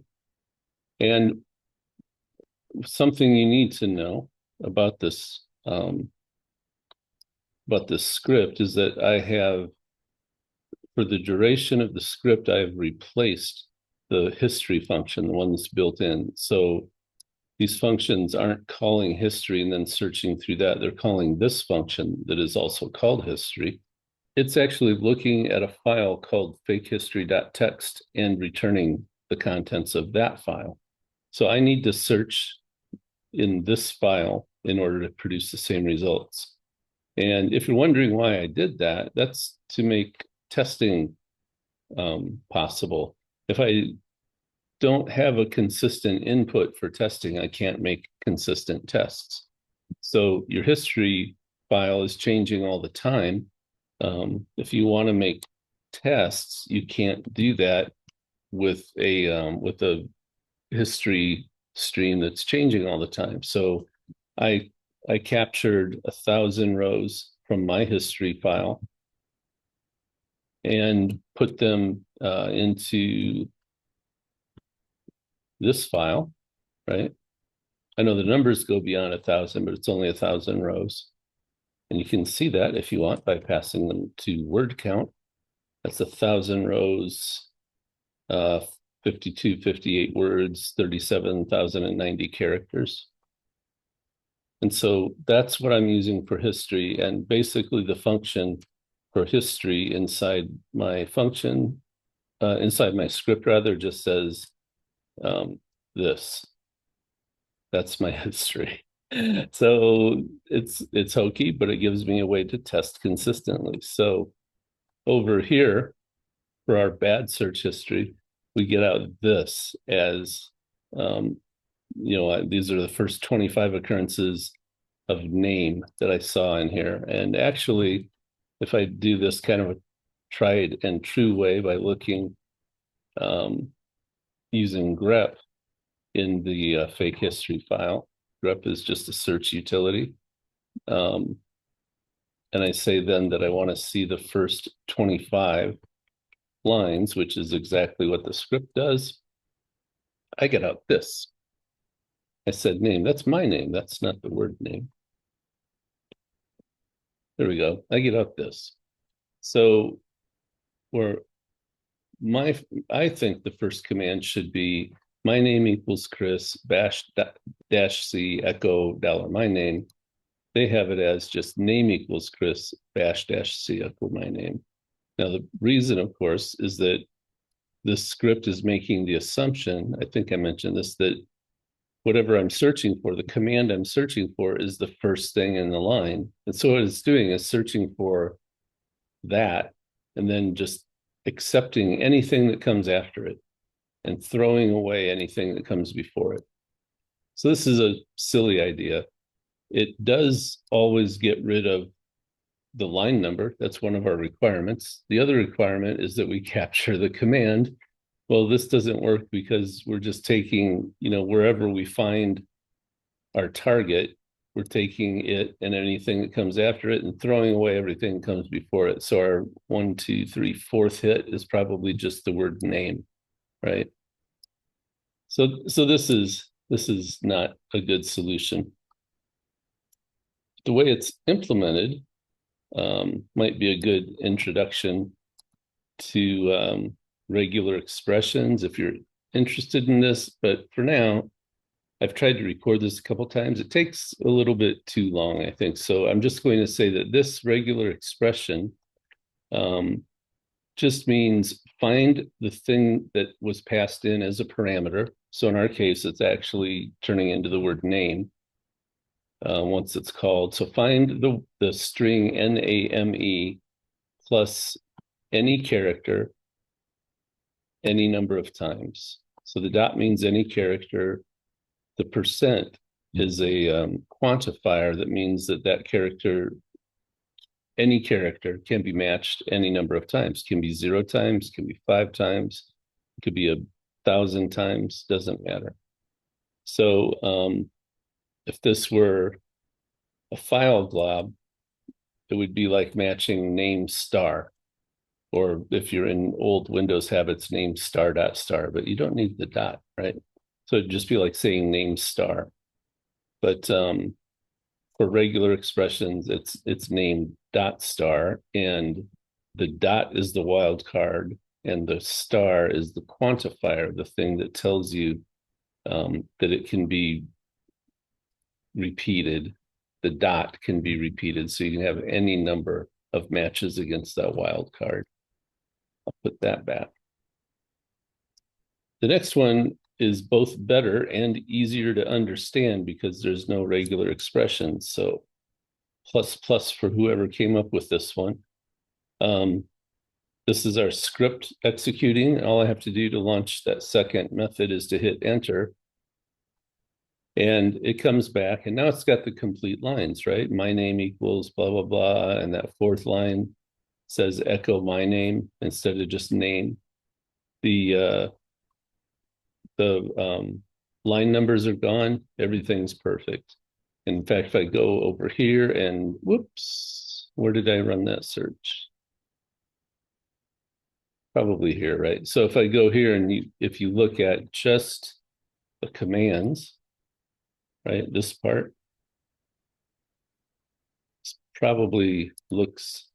And something you need to know about this script is that I have, for the duration of the script, I've replaced the history function, the one that's built in. So these functions aren't calling history and then searching through that. They're calling this function that is also called history. It's actually looking at a file called fakehistory.txt and returning the contents of that file. So I need to search in this file in order to produce the same results. And if you're wondering why I did that, that's to make testing possible. If I don't have a consistent input for testing, I can't make consistent tests. So your history file is changing all the time. If you want to make tests, you can't do that with a history stream that's changing all the time. So I captured 1,000 rows from my history file and put them into this file, right? I know the numbers go beyond 1,000, but it's only 1,000 rows. And you can see that if you want by passing them to word count. That's 1,000 rows, 52, 58 words, 37,090 characters. And so that's what I'm using for history. And basically the function for history inside my function, inside my script rather, just says this. That's my history. So it's hokey, but it gives me a way to test consistently. So over here, for our bad search history, we get out this as, these are the first 25 occurrences of name that I saw in here. And actually, if I do this kind of a tried and true way by looking, using grep in the fake history file, grep is just a search utility. And I say then that I want to see the first 25 lines, which is exactly what the script does. I get out this. I said name, that's my name. That's not the word name. There we go. I get out this. So I think the first command should be my name equals Chris --c echo $ my name. They have it as just name equals Chris --c echo my name. Now, the reason, of course, is that this script is making the assumption, I think I mentioned this, that whatever I'm searching for, the command I'm searching for is the first thing in the line. And so what it's doing is searching for that and then just accepting anything that comes after it and throwing away anything that comes before it. So this is a silly idea. It does always get rid of the line number. That's one of our requirements. The other requirement is that we capture the command. Well, this doesn't work because we're just taking, wherever we find our target, we're taking it and anything that comes after it and throwing away everything that comes before it. So our 1, 2, 3, 4th hit is probably just the word name, right? So this is This is not a good solution. The way it's implemented might be a good introduction to regular expressions if you're interested in this. But for now, I've tried to record this a couple times. It takes a little bit too long, I think. So I'm just going to say that this regular expression just means find the thing that was passed in as a parameter. So in our case, it's actually turning into the word name once it's called. So find the string NAME plus any character any number of times. So the dot means any character. The percent is a quantifier that means that that character, any character, can be matched any number of times. Can be 0 times, can be 5 times, it could be 1,000 times, doesn't matter. So if this were a file glob, it would be like matching name star. Or if you're in old Windows habits, name star dot star, but you don't need the dot, right? So it'd just be like saying name star. But for regular expressions, it's named dot star, and the dot is the wild card, and the star is the quantifier, the thing that tells you that it can be repeated. The dot can be repeated, so you can have any number of matches against that wild card. I'll put that back. The next one is both better and easier to understand because there's no regular expressions. So plus plus for whoever came up with this one. This is our script executing. All I have to do to launch that second method is to hit enter. And it comes back, and now it's got the complete lines, right? My name equals blah, blah, blah. And that fourth line says echo my name instead of just name. The line numbers are gone. Everything's perfect. In fact, if I go over here and whoops, where did I run that search? Probably here, right? So if I go here and if you look at just the commands, right, this part probably looks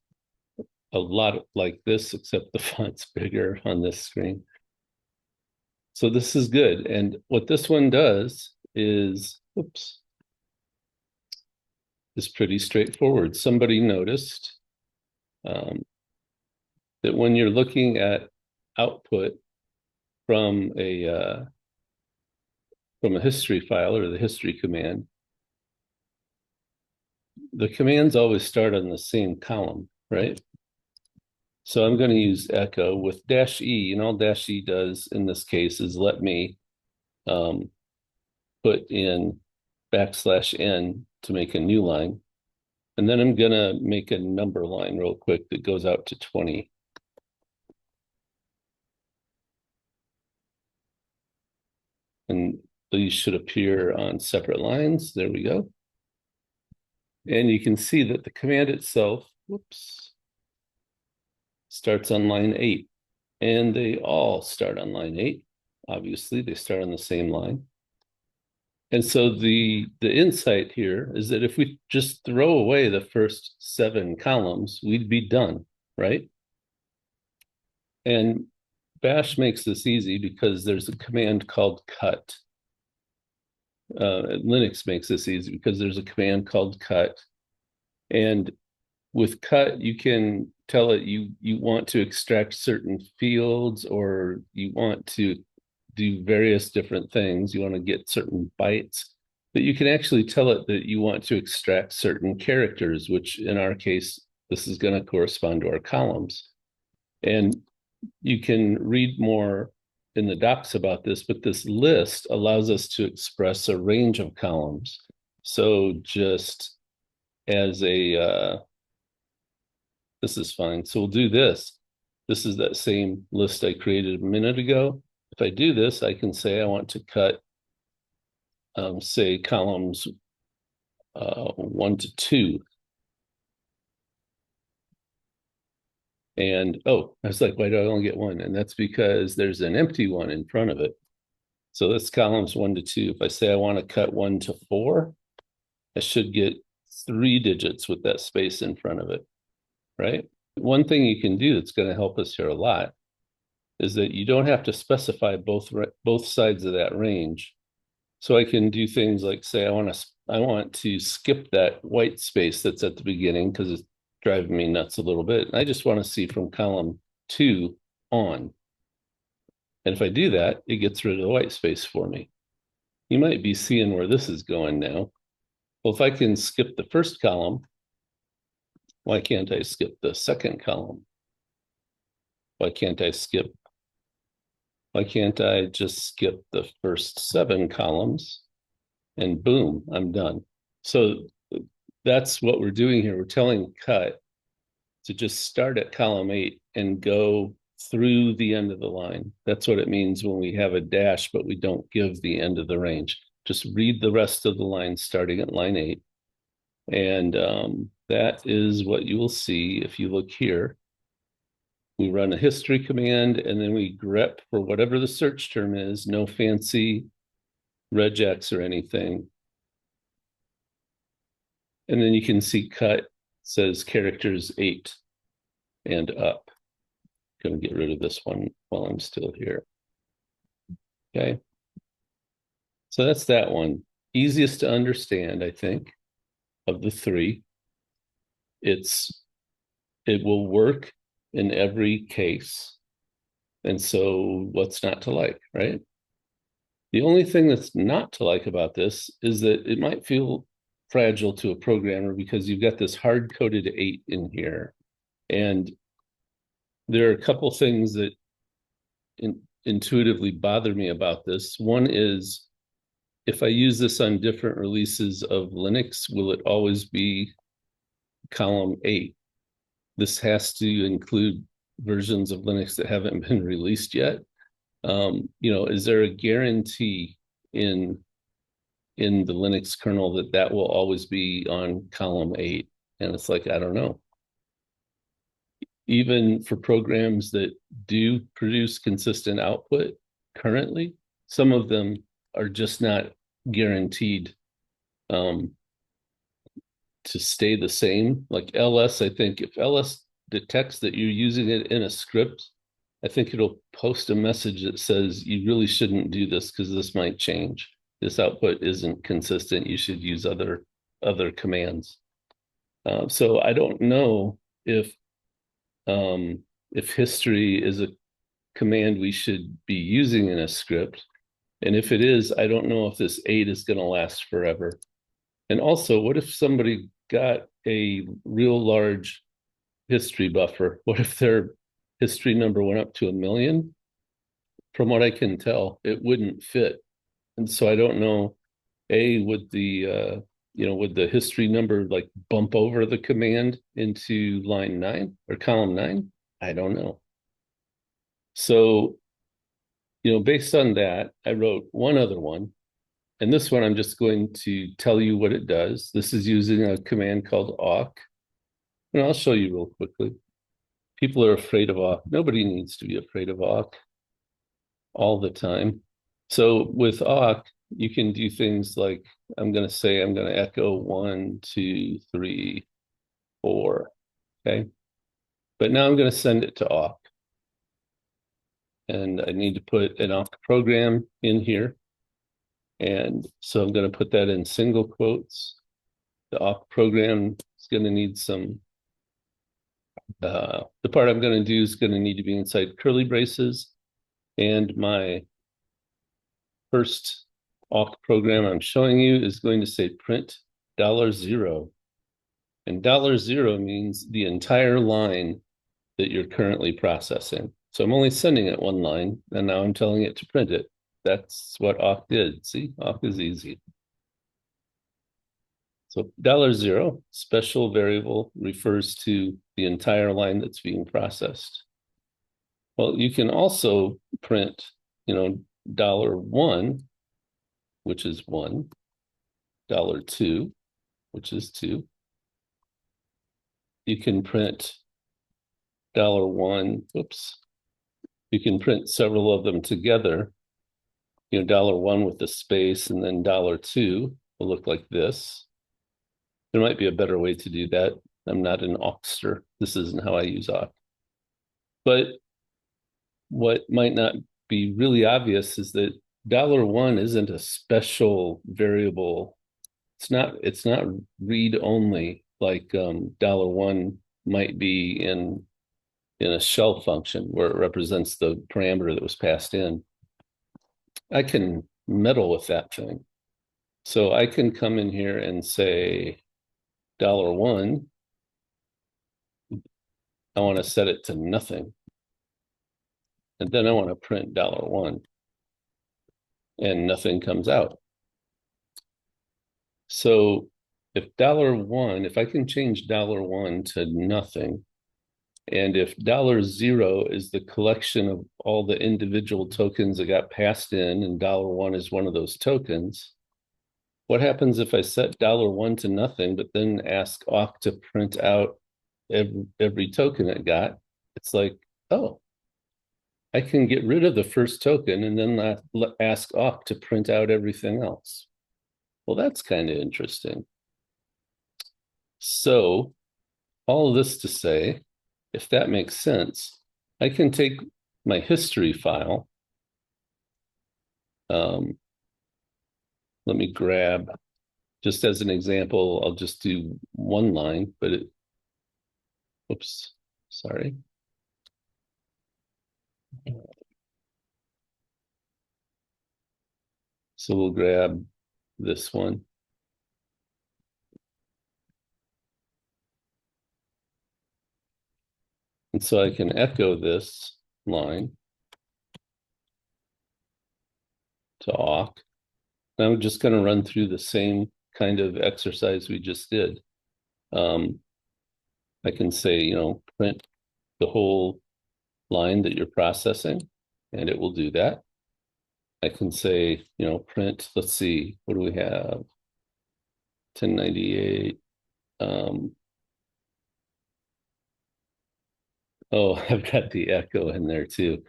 a lot like this, except the font's bigger on this screen. So this is good. And what this one does is, oops, is pretty straightforward. Somebody noticed that when you're looking at output from a history file or the history command, the commands always start on the same column, right? So I'm going to use echo with -e, and all -e does in this case is let me put in \n to make a new line. And then I'm going to make a number line real quick that goes out to 20. And these should appear on separate lines. There we go. And you can see that the command itself, whoops, starts on line 8. And they all start on line 8. Obviously, they start on the same line. And so the insight here is that if we just throw away the first 7 columns, we'd be done, right? And Bash makes this easy because there's a command called cut. Linux makes this easy because there's a command called cut. And with cut, you can tell it you want to extract certain fields, or you want to do various different things. You want to get certain bytes, but you can actually tell it that you want to extract certain characters, which in our case, this is going to correspond to our columns. And you can read more in the docs about this, but this list allows us to express a range of columns. So just as a, this is fine. So we'll do this. This is that same list I created a minute ago. If I do this, I can say I want to cut, say, columns 1 to 2. And, oh, I was like, why do I only get 1? And that's because there's an empty one in front of it. So this column's 1 to 2. If I say I want to cut 1 to 4, I should get 3 digits with that space in front of it, right? One thing you can do that's going to help us here a lot is that you don't have to specify both sides of that range. So I can do things like say I want to skip that white space that's at the beginning because it's driving me nuts a little bit. I just want to see from column 2 on. And if I do that, it gets rid of the white space for me. You might be seeing where this is going now. Well, if I can skip the first column, why can't I skip the second column? Why can't I just skip the first 7 columns and boom, I'm done. So that's what we're doing here. We're telling cut to just start at column 8 and go through the end of the line. That's what it means when we have a dash, but we don't give the end of the range. Just read the rest of the line starting at line 8. And that is what you will see if you look here. We run a history command and then we grep for whatever the search term is, no fancy regex or anything. And then you can see cut says characters 8 and up. I'm going to get rid of this one while I'm still here. Okay. So that's that one. Easiest to understand, I think, of the 3. It will work in every case. And so what's not to like, right? The only thing that's not to like about this is that it might feel fragile to a programmer because you've got this hard-coded 8 in here. And there are a couple things that intuitively bother me about this. One is, if I use this on different releases of Linux, will it always be column 8? This has to include versions of Linux that haven't been released yet. Is there a guarantee in the Linux kernel that will always be on column 8? And it's like, I don't know. Even for programs that do produce consistent output currently, some of them are just not guaranteed to stay the same. Like ls, I think if ls detects that you're using it in a script, I think it'll post a message that says you really shouldn't do this because this might change. This output isn't consistent. You should use other commands. So I don't know if history is a command we should be using in a script. And if it is, I don't know if this 8 is going to last forever. And also, what if somebody got a real large history buffer? What if their history number went up to 1 million? From what I can tell, it wouldn't fit. And so I don't know, would the history number like bump over the command into line 9 or column 9? I don't know. So, based on that, I wrote one other one. And this one, I'm just going to tell you what it does. This is using a command called awk. And I'll show you real quickly. People are afraid of awk. Nobody needs to be afraid of awk all the time. So with awk, you can do things like, I'm going to echo 1, 2, 3, 4. Okay. But now I'm going to send it to awk. And I need to put an awk program in here. And so I'm going to put that in single quotes. The awk program is going to need some, the part I'm going to do is going to need to be inside curly braces. And my first awk program I'm showing you is going to say print $0. And $0 means the entire line that you're currently processing. So I'm only sending it one line, and now I'm telling it to print it. That's what awk did. See, awk is easy. So $0, special variable, refers to the entire line that's being processed. Well, you can also print, $1, which is 1, $2, which is 2. You can print $1, you can print several of them together, $1 with the space, and then $2 will look like this. There might be a better way to do that. I'm not an Awkster. This isn't how I use Awk. But what might not be really obvious is that $1 isn't a special variable. It's not read only like $1 might be in a shell function where it represents the parameter that was passed in. I can meddle with that thing. So I can come in here and say $1, I want to set it to nothing. And then I want to print $1 and nothing comes out. So if $1, if I can change $1 to nothing, and if $0 is the collection of all the individual tokens that got passed in, and $1 is one of those tokens, what happens if I set $1 to nothing, but then ask awk to print out every token it got? It's like, oh, I can get rid of the first token and then ask awk to print out everything else. Well, that's kind of interesting. So all of this to say, if that makes sense, I can take my history file. Let me grab, just as an example, I'll just do one line, but oops, sorry. So we'll grab this one. And so I can echo this line to awk. And I'm just going to run through the same kind of exercise we just did. I can say, print the whole line that you're processing, and it will do that. I can say, print, let's see, what do we have? 1098. Oh, I've got the echo in there too.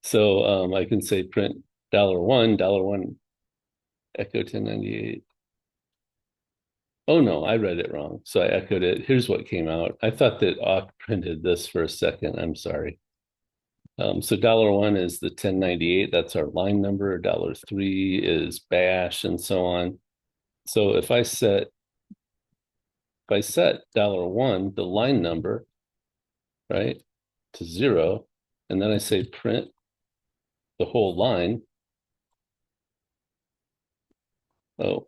So I can say print $1, echo 1098. Oh no, I read it wrong. So I echoed it. Here's what came out. I thought that awk printed this for a second. I'm sorry. So $1 is the 1098. That's our line number. $3 is bash and so on. So if I set $1, the line number, right, to 0, and then I say print the whole line. Oh,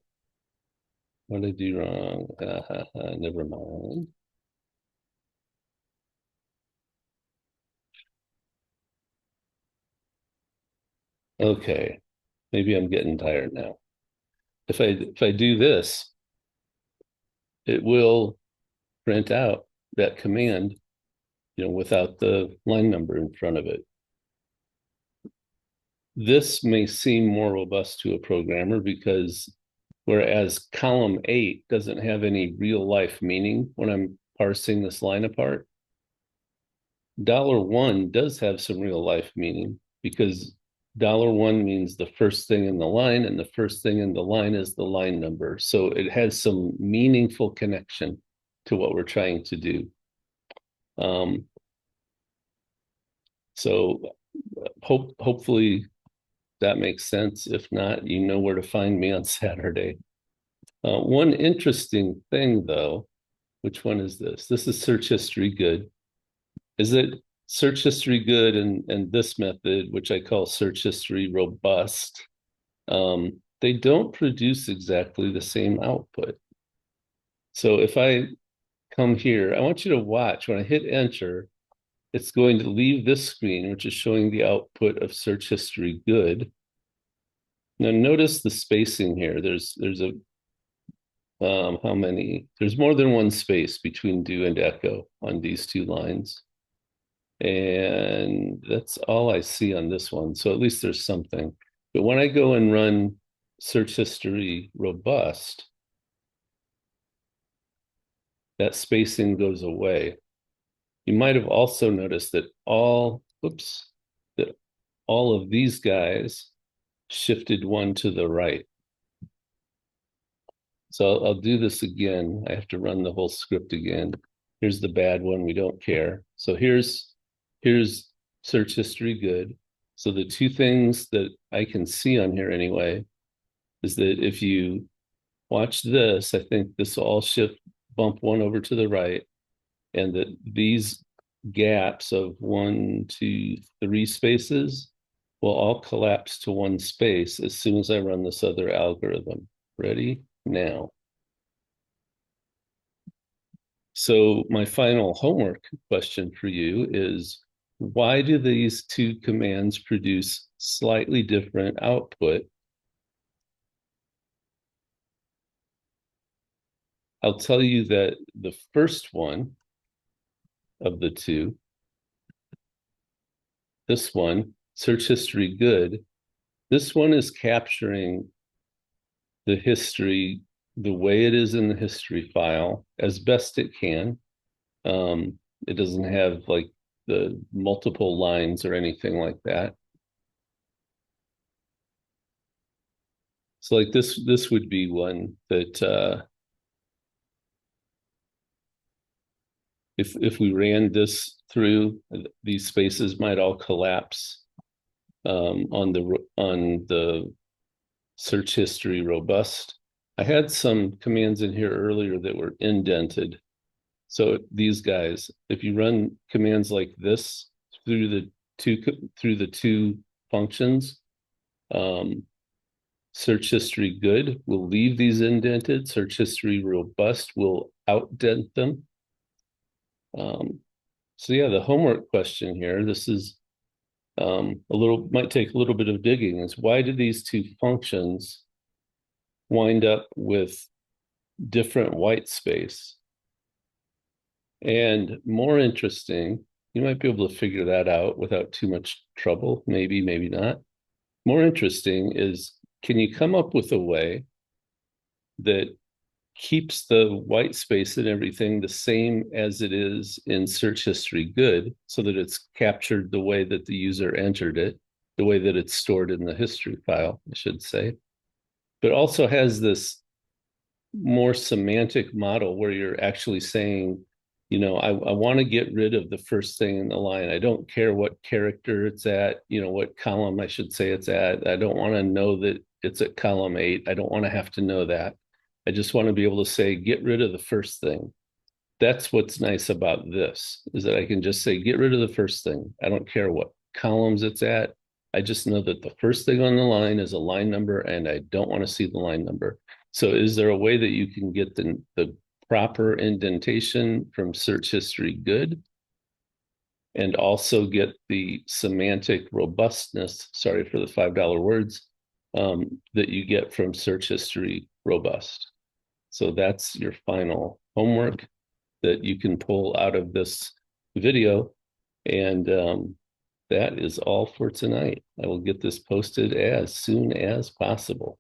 what did I do wrong? Never mind. Okay, maybe I'm getting tired now. If I do this, it will print out that command, without the line number in front of it. This may seem more robust to a programmer because whereas column 8 doesn't have any real life meaning when I'm parsing this line apart, $1 does have some real life meaning because $1 means the first thing in the line, and the first thing in the line is the line number. So it has some meaningful connection to what we're trying to do. So hopefully that makes sense. If not, you know where to find me on Saturday. One interesting thing, though, which one is this? This is search history good. Is it search history good and this method, which I call search history robust? They don't produce exactly the same output. So if I come here, I want you to watch when I hit enter, it's going to leave this screen, which is showing the output of search history good. Now notice the spacing here. There's a how many? There's more than one space between do and echo on these two lines. And that's all I see on this one. So at least there's something. But when I go and run search history robust, that spacing goes away. You might have also noticed that all of these guys shifted one to the right. So I'll do this again. I have to run the whole script again. Here's the bad one. We don't care. So here's search history good. So the two things that I can see on here anyway is that if you watch this, I think this will all bump one over to the right, and that these gaps of 1, 2, 3 spaces will all collapse to one space as soon as I run this other algorithm. Ready? Now. So my final homework question for you is, why do these two commands produce slightly different output? I'll tell you that the first one of the two, this one, search history good, this one is capturing the history the way it is in the history file as best it can. It doesn't have like the multiple lines or anything like that. So like this would be one that if we ran this through, these spaces might all collapse on the search history robust. I had some commands in here earlier that were indented. So these guys, if you run commands like this through the two functions, search history good will leave these indented. Search history robust will outdent them. So yeah, the homework question here, this is might take a little bit of digging, is why do these two functions wind up with different white space? And more interesting, you might be able to figure that out without too much trouble, maybe, maybe not. More interesting is, can you come up with a way that keeps the white space and everything the same as it is in search history good, so that it's captured the way that the user entered it, the way that it's stored in the history file, I should say, but also has this more semantic model where you're actually saying, I want to get rid of the first thing in the line. I don't care what character it's at, what column I should say it's at. I don't want to know that it's at column 8. I don't want to have to know that. I just want to be able to say, get rid of the first thing. That's what's nice about this, is that I can just say, get rid of the first thing. I don't care what columns it's at. I just know that the first thing on the line is a line number, and I don't want to see the line number. So is there a way that you can get the proper indentation from search history good and also get the semantic robustness, sorry for the $5 words, that you get from search history robust? So that's your final homework that you can pull out of this video. And that is all for tonight. I will get this posted as soon as possible.